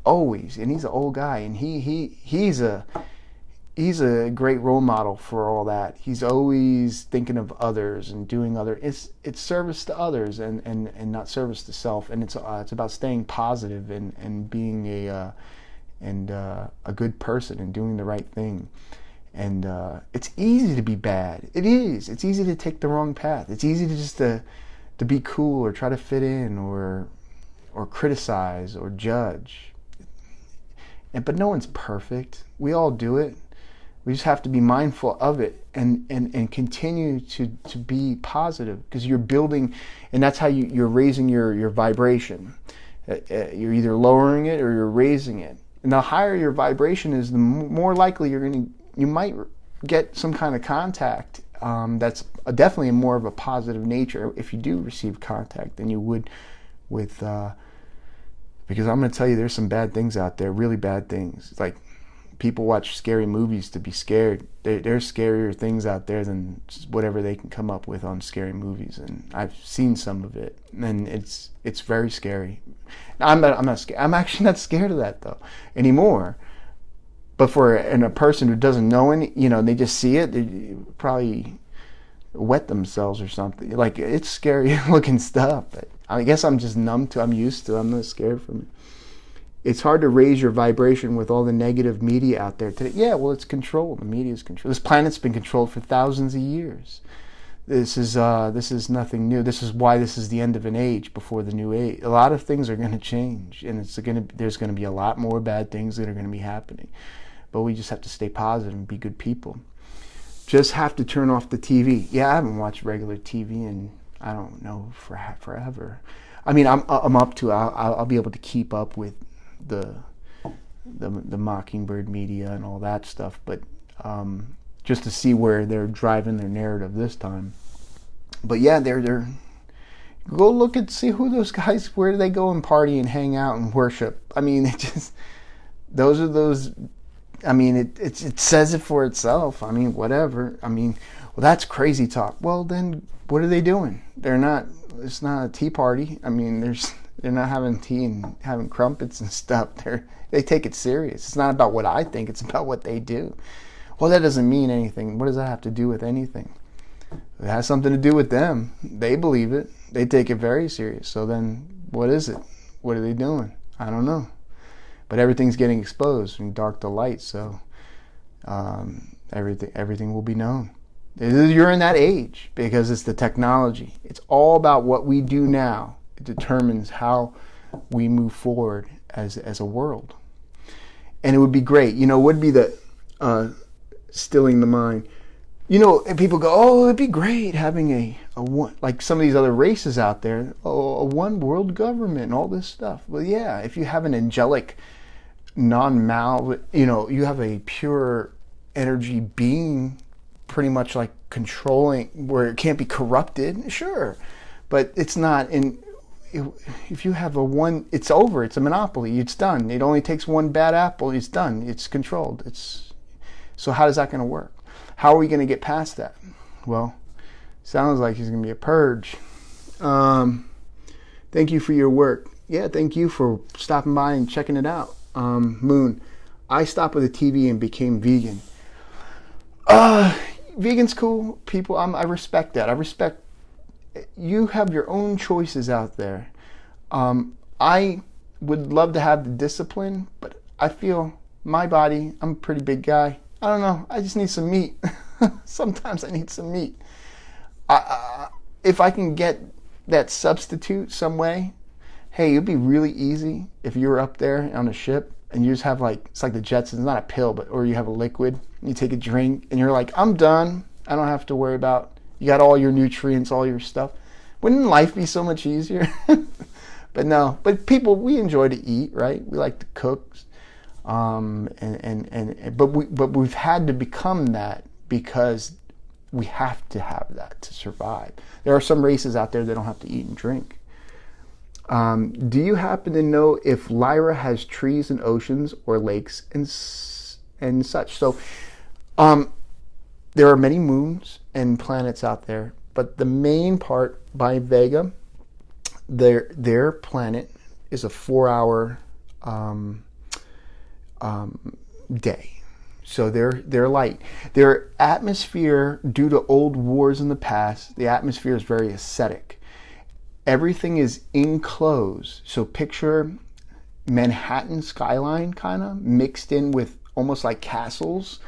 always. And he's an old guy, and he's a great role model for all that. He's always thinking of others and doing it's service to others and not service to self. And it's about staying positive and being a good person and doing the right thing. And it's easy to be bad. It is. It's easy to take the wrong path. It's easy to just to be cool or try to fit in or criticize or judge. But no one's perfect. We all do it. We just have to be mindful of it and continue to be positive, because you're building, and that's how you're raising your vibration. You're either lowering it or you're raising it. And the higher your vibration is, the more likely you might get some kind of contact that's definitely more of a positive nature if you do receive contact than you would with, because I'm going to tell you, there's some bad things out there, really bad things. Like, people watch scary movies to be scared. There's scarier things out there than whatever they can come up with on scary movies, and I've seen some of it, and it's very scary. I'm not scared. I'm actually not scared of that though anymore. But for a person who doesn't know any, they just see it, they probably wet themselves or something. Like, it's scary looking stuff. But I guess I'm just numb to. I'm used to. I'm not scared from it. It's hard to raise your vibration with all the negative media out there today. Yeah, well, it's controlled. The media is controlled. This planet's been controlled for thousands of years. This is nothing new. This is why this is the end of an age before the new age. A lot of things are going to change, and there's going to be a lot more bad things that are going to be happening. But we just have to stay positive and be good people. Just have to turn off the TV. Yeah, I haven't watched regular TV in, I don't know, forever. I mean, I'm up to. I'll be able to keep up with the Mockingbird media and all that stuff, but just to see where they're driving their narrative this time. But yeah, they're go look and see who those guys, where do they go and party and hang out and worship. I mean, I mean, it says it for itself. I mean, whatever. I mean, well, that's crazy talk. Well, then what are they doing? It's not a tea party. I mean, they're not having tea and having crumpets and stuff. They take it serious. It's not about what I think. It's about what they do. Well, that doesn't mean anything. What does that have to do with anything? It has something to do with them. They believe it. They take it very serious. So then what is it? What are they doing? I don't know. But everything's getting exposed from dark to light. So everything will be known. You're in that age because it's the technology. It's all about what we do now. It determines how we move forward as a world. And it would be great. It would be the stilling the mind. And people go, oh, it'd be great having a one, like some of these other races out there, a one world government and all this stuff. Well, yeah, if you have an angelic, you have a pure energy being pretty much like controlling, where it can't be corrupted, sure. But it's not if you have it's over. It's a monopoly. It's done. It only takes one bad apple. It's done. It's controlled. So how is that going to work? How are we going to get past that? Well, sounds like there's going to be a purge. Thank you for your work. Yeah, thank you for stopping by and checking it out. Moon, I stopped with a TV and became vegan. Vegan's cool. People, I respect that. I respect you have your own choices out there. I would love to have the discipline, but I feel my body, I'm a pretty big guy. I don't know. I just need some meat. Sometimes I need some meat. if I can get that substitute some way, hey, it'd be really easy if you were up there on a ship and you just have like, it's like the Jetsons, not a pill, but, or you have a liquid, you take a drink and you're like, I'm done. I don't have to worry about, you got all your nutrients, all your stuff. Wouldn't life be so much easier? But no, but people, we enjoy to eat, right? We like to cook. But we've had to become that because we have to have that to survive. There are some races out there that don't have to eat and drink. Do you happen to know if Lyra has trees and oceans or lakes and such? So there are many moons and planets out there, but the main part by Vega, their planet is a 4-hour day. So they're light. Their atmosphere, due to old wars in the past, the atmosphere is very acidic. Everything is enclosed. So picture Manhattan skyline kind of mixed in with almost like castles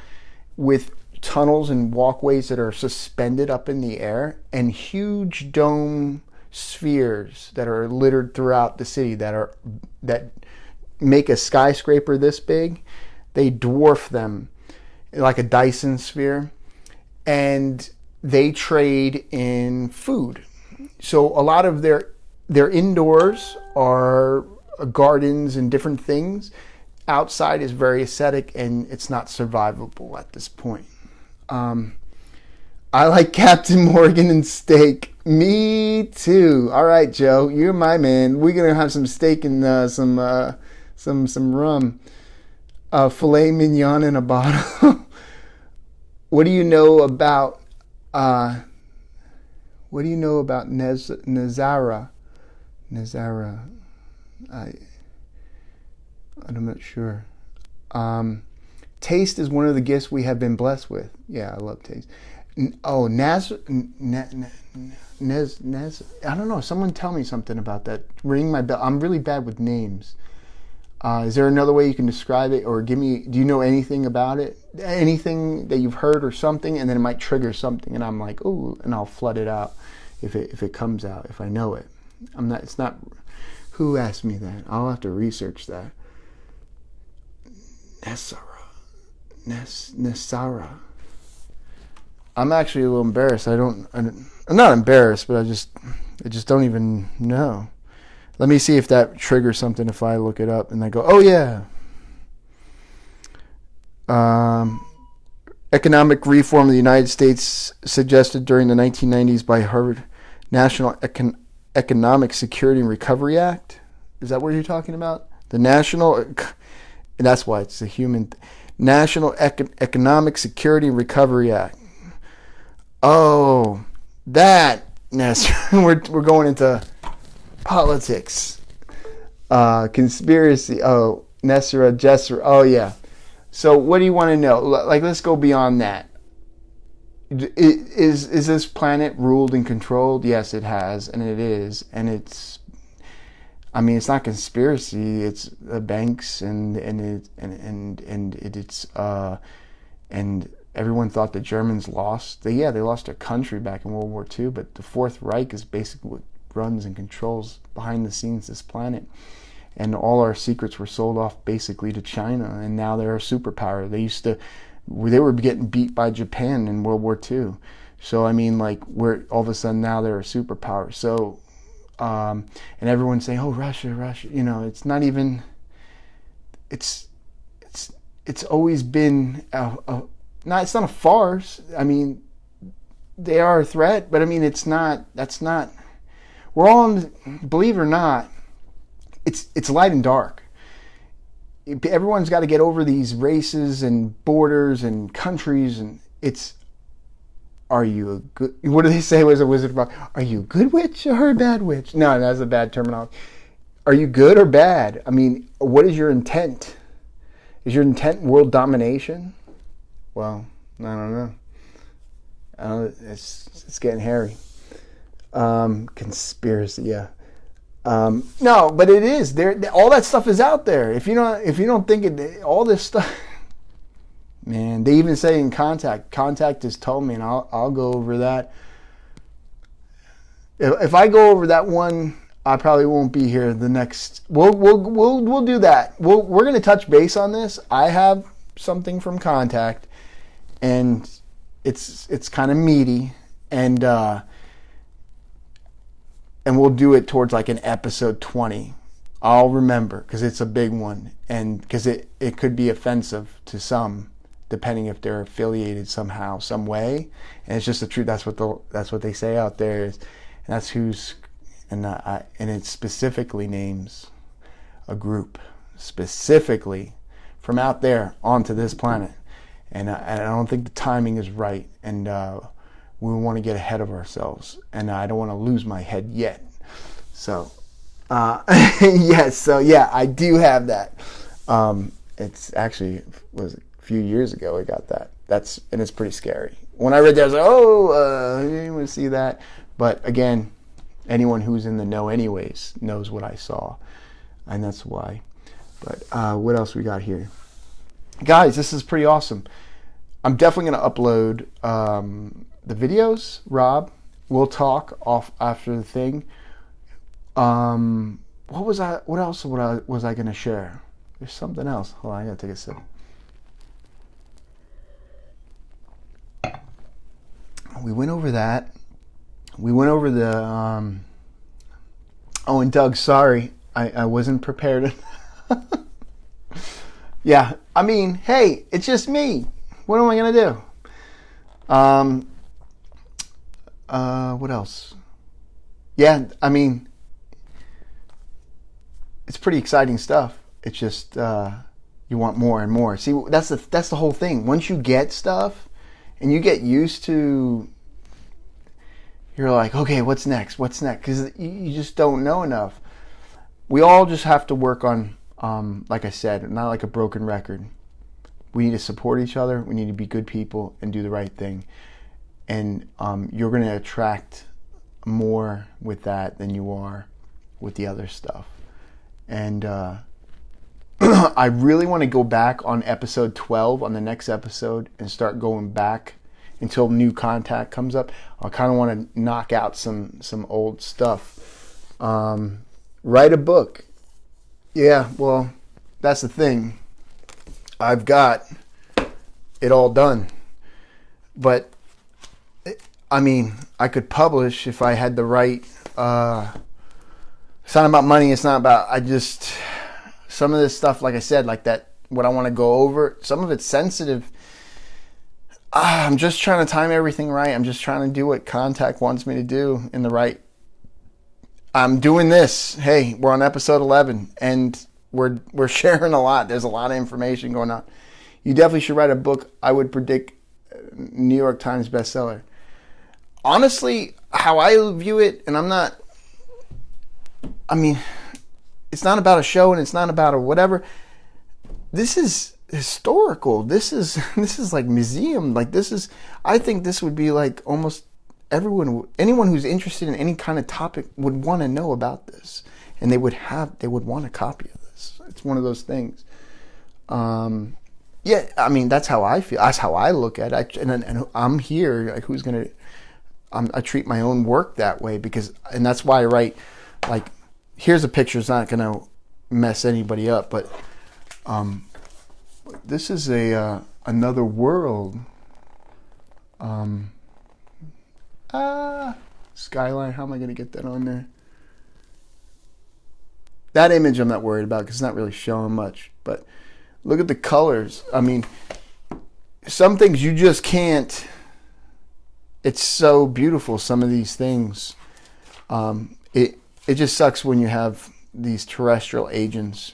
with tunnels and walkways that are suspended up in the air and huge dome spheres that are littered throughout the city that make a skyscraper this big. They dwarf them like a Dyson sphere, and they trade in food. So a lot of their indoors are gardens and different things. Outside is very aesthetic, and it's not survivable at this point. I like Captain Morgan and steak. Me too. All right, Joe, you're my man. We're gonna have some steak and some rum. Filet mignon in a bottle. What do you know about Nazara? Nazara. I'm not sure. Taste is one of the gifts we have been blessed with. Yeah, I love taste. Oh, Nez. I don't know. Someone tell me something about that. Ring my bell. I'm really bad with names. Is there another way you can describe it, or do you know anything about it? Anything that you've heard or something, and then it might trigger something, and I'm like, ooh, and I'll flood it out if it comes out, if I know it. It's not, who asked me that? I'll have to research that. Nesara. I'm actually a little embarrassed. I'm not embarrassed, but I just don't even know. Let me see if that triggers something if I look it up and I go, oh yeah. Economic reform of the United States suggested during the 1990s by Harvard National Economic Security and Recovery Act. Is that what you're talking about? The National, that's why it's a human, National Economic Security and Recovery Act. Oh, that, we're going into politics, conspiracy. Oh, Nessera, Jesser. Oh yeah. So what do you want to know? Like, let's go beyond that. Is this planet ruled and controlled? Yes, it has, and it is, and it's. I mean, it's not conspiracy. It's the banks and everyone thought the Germans lost. They lost their country back in World War II, but the Fourth Reich is basically what runs and controls behind the scenes this planet. And all our secrets were sold off basically to China, and now they're a superpower. They were getting beat by Japan in World War II. So I mean, like, we're all of a sudden now they're a superpower. So and everyone's saying, oh, Russia, you know, it's not even, it's always been it's not a farce. I mean, they are a threat, but I mean, that's not, we're all, believe it or not, it's light and dark. Everyone's got to get over these races and borders and countries, and are you a good, what do they say was a wizard about? Are you a good witch or a bad witch? No, that's a bad terminology. Are you good or bad? I mean, what is your intent? Is your intent world domination? Well, I don't know. It's getting hairy. Conspiracy, yeah. No, but it is there. All that stuff is out there. If you don't think it, all this stuff, man. They even say in Contact has told me, and I'll go over that. if I go over that one, I probably won't be here the next. We'll do that. We're gonna touch base on this. I have something from Contact, and it's kind of meaty, and we'll do it towards like an episode 20. I'll remember because it's a big one, and because it could be offensive to some, depending if they're affiliated somehow, some way. And it's just the truth. That's what they say out there, and that's who's, and it specifically names a group specifically from out there onto this planet, and I don't think the timing is right, and we want to get ahead of ourselves, and I don't want to lose my head yet. So. Yes, so yeah, I do have that. It's actually was a few years ago I got that. And it's pretty scary. When I read that, I was like, you didn't want to see that. But again, anyone who's in the know anyways knows what I saw, and that's why. But what else we got here? Guys, this is pretty awesome. I'm definitely going to upload the videos. Rob, we'll talk off after the thing. What else was I gonna share? There's something else. Hold on, I gotta take a sip. We went over that. We went over the oh, and Doug, sorry, I wasn't prepared. Yeah, I mean, hey, it's just me. What am I gonna do? What else? Yeah, I mean, it's pretty exciting stuff. It's just you want more and more. See, that's the whole thing. Once you get stuff and you get used to, you're like, okay, what's next? What's next? Because you just don't know enough. We all just have to work on, like I said, not like a broken record. We need to support each other. We need to be good people and do the right thing. And you're going to attract more with that than you are with the other stuff. And I really want to go back on episode 12, on the next episode, and start going back until new Contact comes up. I kind of want to knock out some old stuff. Write a book. Yeah, well, that's the thing. I've got it all done. But, I mean, I could publish if I had the right... It's not about money. It's not about, some of this stuff, like I said, like that, what I want to go over, some of it's sensitive. I'm just trying to time everything right. I'm just trying to do what Contact wants me to do in the right. I'm doing this. Hey, we're on episode 11 and we're sharing a lot. There's a lot of information going on. You definitely should write a book. I would predict New York Times bestseller. Honestly, how I view it, and it's not about a show and it's not about a whatever. This is historical. This is like museum. Like I think this would be like almost anyone who's interested in any kind of topic would want to know about this, and they would want a copy of this. It's one of those things. Yeah, I mean, that's how I feel. That's how I look at it. And I'm here. Like, I treat my own work that way and that's why I write, like, here's a picture. It's not going to mess anybody up, but this is another world. Skyline. How am I going to get that on there? That image I'm not worried about because it's not really showing much. But look at the colors. I mean, some things you just can't. It's so beautiful. Some of these things. It just sucks when you have these terrestrial agents,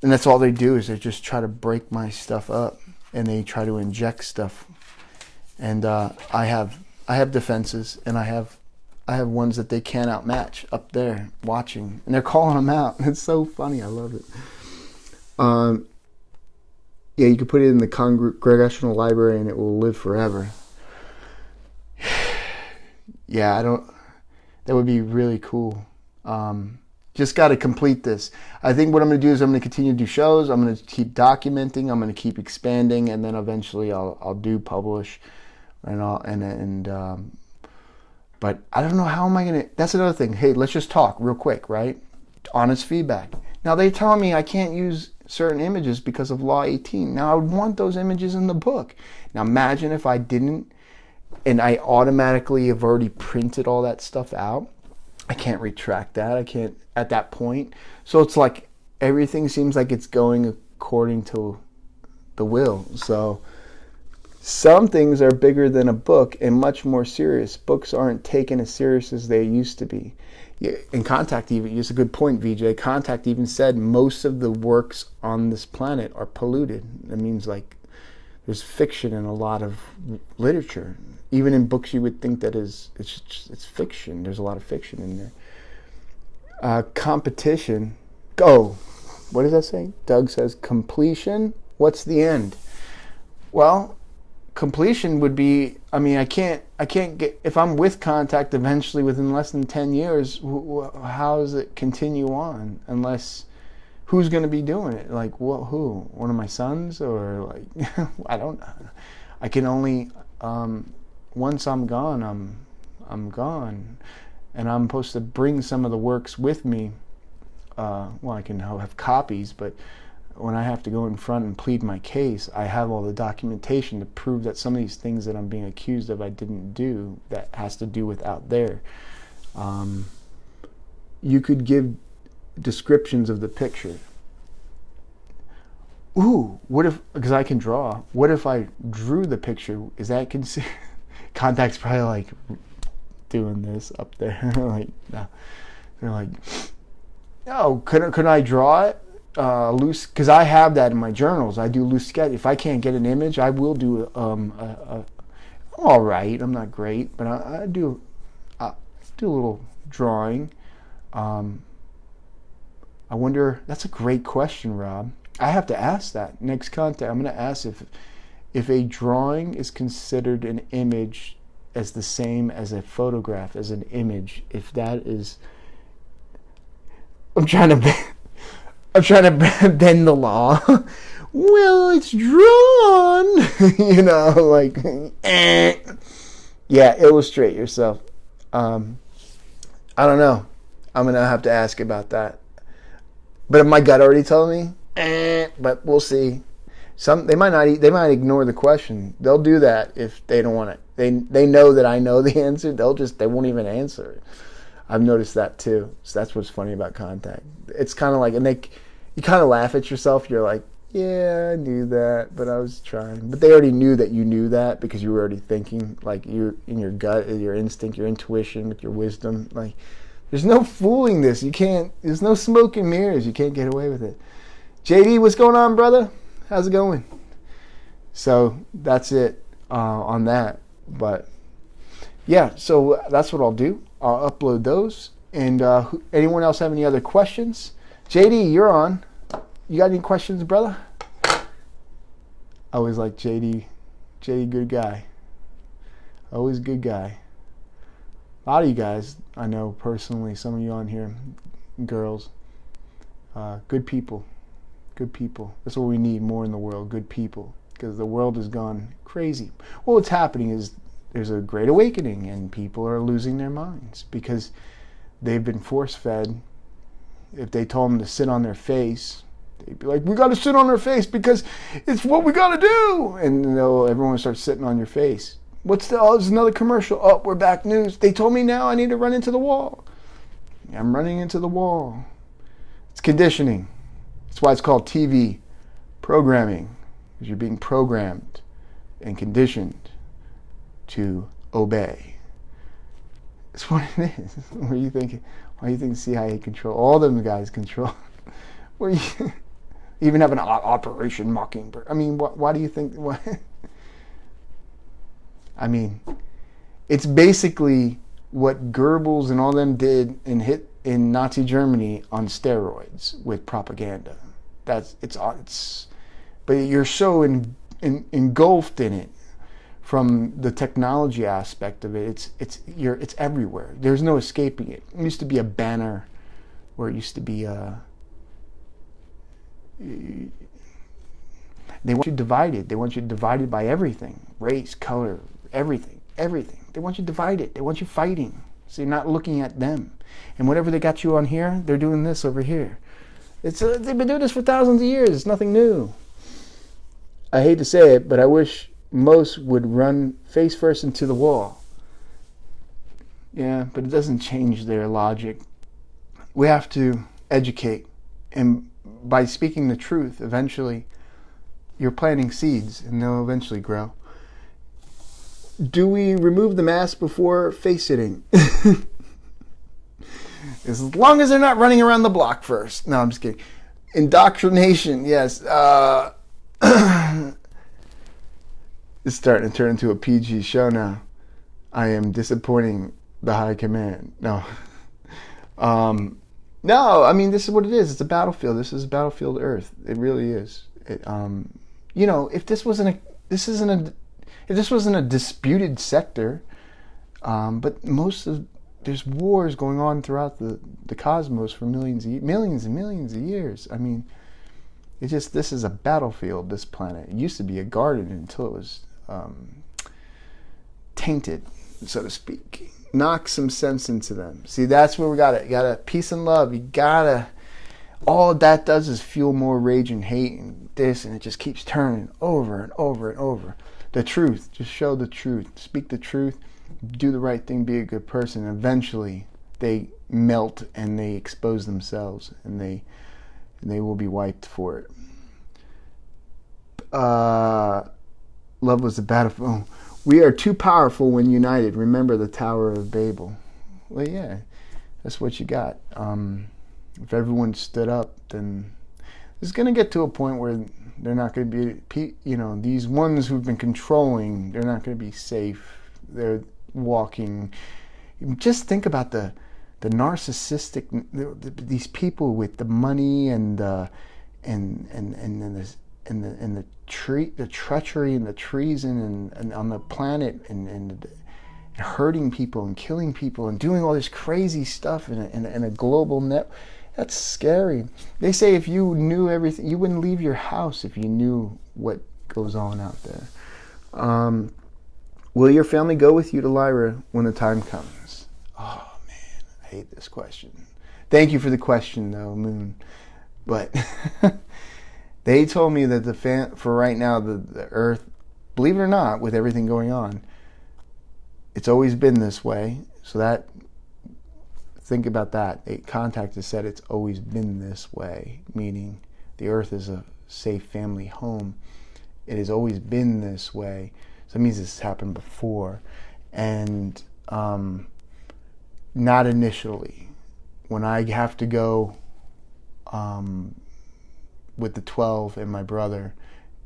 and that's all they do is they just try to break my stuff up, and they try to inject stuff. And I have defenses, and I have ones that they can't outmatch up there watching, and they're calling them out. It's so funny. I love it. Yeah, you can put it in the Congressional Library, and it will live forever. Yeah, that would be really cool. Just got to complete this. I think what I'm going to do is I'm going to continue to do shows. I'm going to keep documenting. I'm going to keep expanding, and then eventually I'll do publish, and But I don't know how am I going to, that's another thing. Hey, let's just talk real quick, right? Honest feedback. Now they tell me I can't use certain images because of Law 18. Now I would want those images in the book. Now imagine if I didn't, and I automatically have already printed all that stuff out. I can't retract that. I can't at that point. So it's like everything seems like it's going according to the will. So some things are bigger than a book and much more serious. Books aren't taken as serious as they used to be. In Contact even, it's a good point, VJ. Contact even said most of the works on this planet are polluted. That means like there's fiction in a lot of literature. Even in books you would think that it's fiction. There's a lot of fiction in there. Competition. Oh, what does that say? Doug says completion. What's the end? Well, completion would be, I mean, I can't get, if I'm with Contact eventually within less than 10 years, how does it continue on? Unless, who's going to be doing it? Like, who? One of my sons? Or like, I don't know. I can only, once I'm gone, I'm gone. And I'm supposed to bring some of the works with me. Well, I can have copies, but when I have to go in front and plead my case, I have all the documentation to prove that some of these things that I'm being accused of I didn't do, that has to do with out there. You could give descriptions of the picture. Ooh, what if, because I can draw, what if I drew the picture? Is that considered? Contact's probably like doing this up there. Like, no. They're like, oh, could I draw it? Loose, because I have that in my journals. I do loose sketch. If I can't get an image, I will do all right. I'm not great, but I do a little drawing. I wonder. That's a great question, Rob. I have to ask that next Contact. I'm going to ask if a drawing is considered an image as the same as a photograph as an image. If that is, I'm trying to bend the law. Well, it's drawn. You know, like, yeah, illustrate yourself. I don't know. I'm going to have to ask about that. But my gut already told me, but we'll see. They might ignore the question. They'll do that if they don't want it. They know that I know the answer. They won't even answer it. I've noticed that too. So that's what's funny about Contact. It's kind of like, and you kind of laugh at yourself. You're like, yeah, I knew that, but I was trying. But they already knew that you knew that because you were already thinking, like, you're in your gut, your instinct, your intuition, with your wisdom. Like, there's no fooling this. There's no smoke and mirrors. You can't get away with it. JD, what's going on, brother? How's it going? So that's it on that. But yeah, so that's what I'll do. I'll upload those. And anyone else have any other questions? JD, you're on. You got any questions, brother? I always like JD. JD, good guy. Always good guy. A lot of you guys I know personally, some of you on here, girls, good people. Good people. That's what we need more in the world, good people. Because the world has gone crazy. Well, what's happening is there's a great awakening and people are losing their minds because they've been force-fed. If they told them to sit on their face, they'd be like, we got to sit on our face because it's what we got to do. And everyone starts sitting on your face. There's another commercial. Oh, we're back news. They told me now I need to run into the wall. I'm running into the wall. It's conditioning. That's why it's called TV programming. Because you're being programmed and conditioned to obey. That's what it is. What are you thinking? Why do you think CIA control? All them guys control. Where you even have an Operation Mockingbird. I mean, why do you think? Why? I mean, it's basically what Goebbels and all them did in Nazi Germany on steroids with propaganda. But you're so engulfed in it from the technology aspect of it. It's everywhere. There's no escaping it. It used to be a banner, or it used to be they want you divided. They want you divided by everything, race, color, everything. everything. They want you divided. They want you fighting. So you're not looking at them. And whatever they got you on here, they're doing this over here. They've been doing this for thousands of years. It's nothing new. I hate to say it, but I wish most would run face first into the wall. Yeah, but it doesn't change their logic. We have to educate. And by speaking the truth, eventually you're planting seeds and they'll eventually grow. Do we remove the mask before face sitting? As long as they're not running around the block first. No, I'm just kidding. Indoctrination, yes. It's starting to turn into a PG show now. I am disappointing the high command. No. No, I mean, this is what it is. It's a battlefield. This is Battlefield Earth. It really is. If this wasn't a disputed sector, but there's wars going on throughout the cosmos for millions and millions of years. I mean, this is a battlefield, this planet. It used to be a garden until it was tainted, so to speak. Knock some sense into them. See, that's where we got it. You got to peace and love. All that does is fuel more rage and hate and this, and it just keeps turning over and over and over. The truth, just show the truth. Speak the truth. Do the right thing, be a good person. Eventually, they melt and they expose themselves, and they will be wiped for it. Love was the battlefield. We are too powerful when united. Remember the Tower of Babel. Well, yeah, that's what you got. If everyone stood up, then it's going to get to a point where they're not going to be, these ones who've been controlling, they're not going to be safe. They're walking. Just think about the narcissistic, these people with the money and the treachery and the treason and on the planet and hurting people and killing people and doing all this crazy stuff in a global net. That's scary. They say if you knew everything, you wouldn't leave your house if you knew what goes on out there. Will your family go with you to Lyra when the time comes? Oh man, I hate this question. Thank you for the question though, Moon. But they told me that for right now, the Earth, believe it or not, with everything going on, it's always been this way. So think about that. Contact has said it's always been this way, meaning the Earth is a safe family home. It has always been this way. So that means this has happened before. And not initially. When I have to go with the 12 and my brother,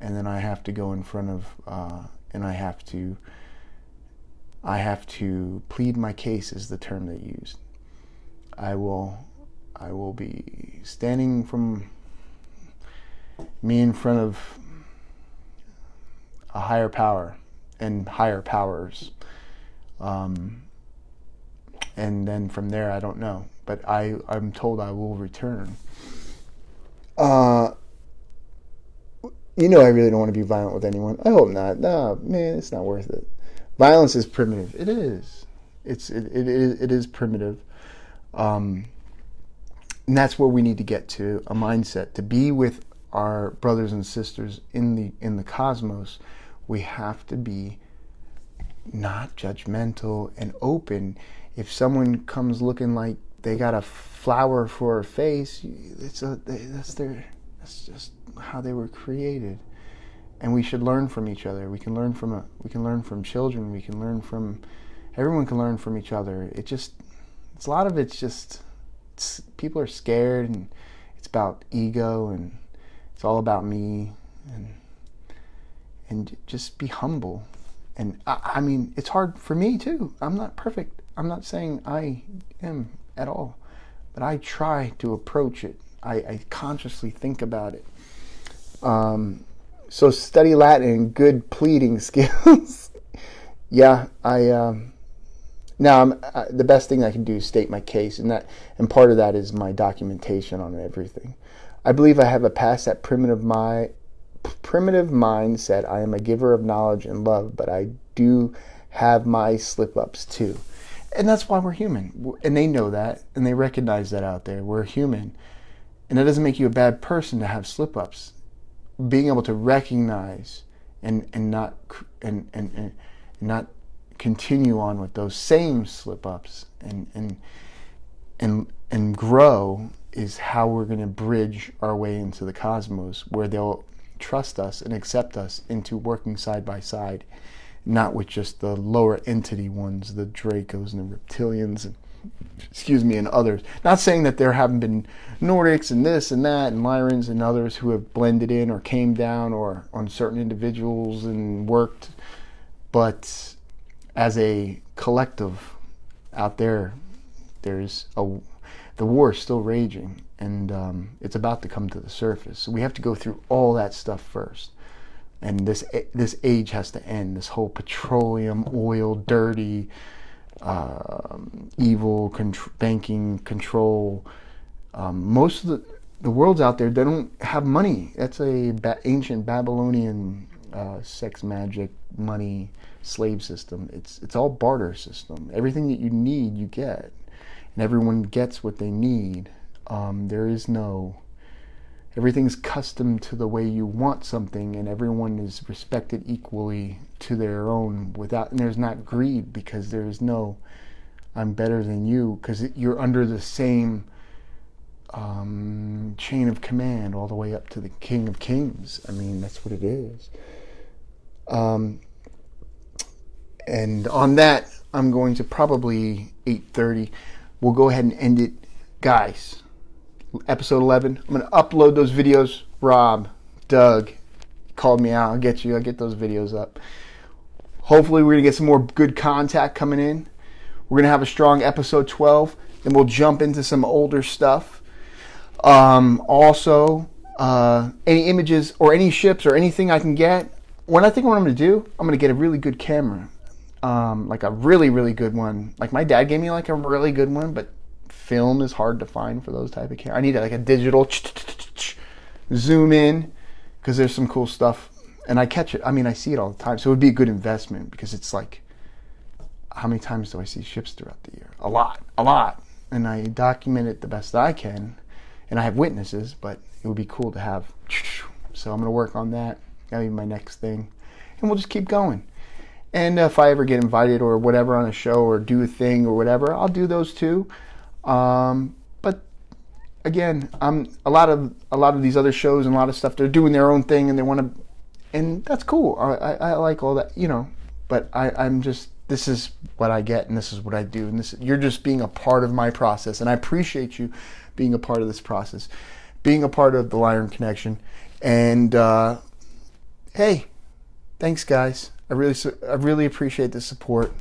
and then I have to go in front of, and I have to plead my case is the term they used. I will be standing from me in front of a higher power and higher powers. And then from there, I don't know. But I'm told I will return. I really don't want to be violent with anyone. I hope not. No, man, it's not worth it. Violence is primitive. It is. It is primitive. And that's where we need to get to, a mindset. To be with our brothers and sisters in the cosmos, we have to be not judgmental and open. If someone comes looking like they got a flower for a face, that's just how they were created. And we should learn from each other. We can learn from children. We can learn from everyone. Can learn from each other. It's a lot of it's just people are scared, and it's about ego, and it's all about me, and just be humble. And I mean, it's hard for me too. I'm not perfect. I'm not saying I am at all, but I try to approach it. I consciously think about it. So study Latin and good pleading skills. Yeah, the best thing I can do is state my case, and part of that is my documentation on everything. I believe I have a past that primitive mindset. I am a giver of knowledge and love, but I do have my slip-ups too. And that's why we're human. And they know that, and they recognize that out there. We're human. And that doesn't make you a bad person to have slip-ups. Being able to recognize and not continue on with those same slip-ups and grow is how we're going to bridge our way into the cosmos, where they'll trust us and accept us into working side by side, not with just the lower entity ones, the Dracos and the reptilians and others. Not saying that there haven't been Nordics and this and that and Lyrans and others who have blended in or came down or on certain individuals and worked, but as a collective out there, the war is still raging, and it's about to come to the surface. So we have to go through all that stuff first. And this age has to end. This whole petroleum, oil, dirty, evil, banking control. Most of the world's out there, they don't have money. That's a ancient Babylonian sex magic money slave system. It's all barter system. Everything that you need, you get. And everyone gets what they need. Everything's custom to the way you want something, and everyone is respected equally to their own and there's not greed, because there's no I'm better than you, because you're under the same chain of command all the way up to the King of Kings. I mean, that's what it is. And on that, I'm going to probably 8:30. We'll go ahead and end it. Guys, episode 11. I'm going to upload those videos. Rob, Doug, called me out. I'll get those videos up. Hopefully we're going to get some more good contact coming in. We're going to have a strong episode 12. Then we'll jump into some older stuff. Also, any images or any ships or anything I can get. What I'm going to do, I'm going to get a really good camera. Like a really, really good one. Like my dad gave me like a really good one, but film is hard to find for those type of cameras. I need like a digital zoom in, because there's some cool stuff, and I catch it. I mean, I see it all the time, so it would be a good investment, because it's like, how many times do I see ships throughout the year? A lot, and I document it the best that I can, and I have witnesses, but it would be cool to have. So I'm going to work on that. That'll be my next thing, and we'll just keep going. And if I ever get invited or whatever on a show or do a thing or whatever, I'll do those too. But again, a lot of these other shows and a lot of stuff, they're doing their own thing, and they want to, and that's cool. I like all that, But I'm just, this is what I get, and this is what I do, and you're just being a part of my process, and I appreciate you being a part of this process, being a part of the Lyran Connection, and hey, thanks guys. I really appreciate the support.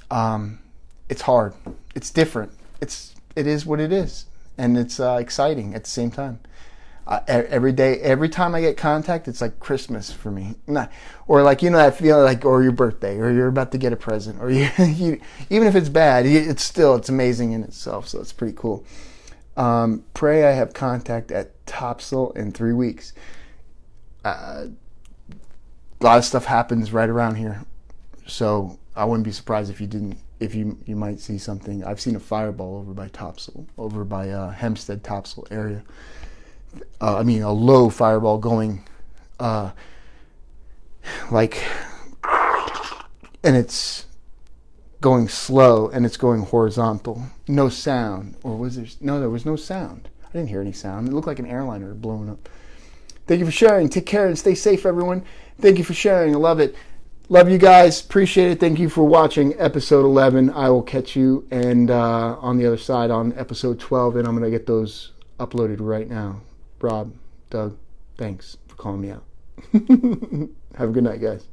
It's hard. It's different. It is what it is, and it's exciting at the same time. Every day, every time I get contact, it's like Christmas for me. Or like that feeling like, or your birthday, or you're about to get a present, or you even if it's bad, it's amazing in itself. So it's pretty cool. Pray I have contact at Topsail in 3 weeks. A lot of stuff happens right around here, so I wouldn't be surprised if you didn't. If you might see something. I've seen a fireball over by Topsail, over by Hempstead Topsail area. A low fireball going, and it's going slow, and it's going horizontal. No sound, or was there? No, there was no sound. I didn't hear any sound. It looked like an airliner blowing up. Thank you for sharing. Take care and stay safe, everyone. Thank you for sharing. I love it. Love you guys. Appreciate it. Thank you for watching episode 11. I will catch you and on the other side on episode 12, and I'm going to get those uploaded right now. Rob, Doug, thanks for calling me out. Have a good night, guys.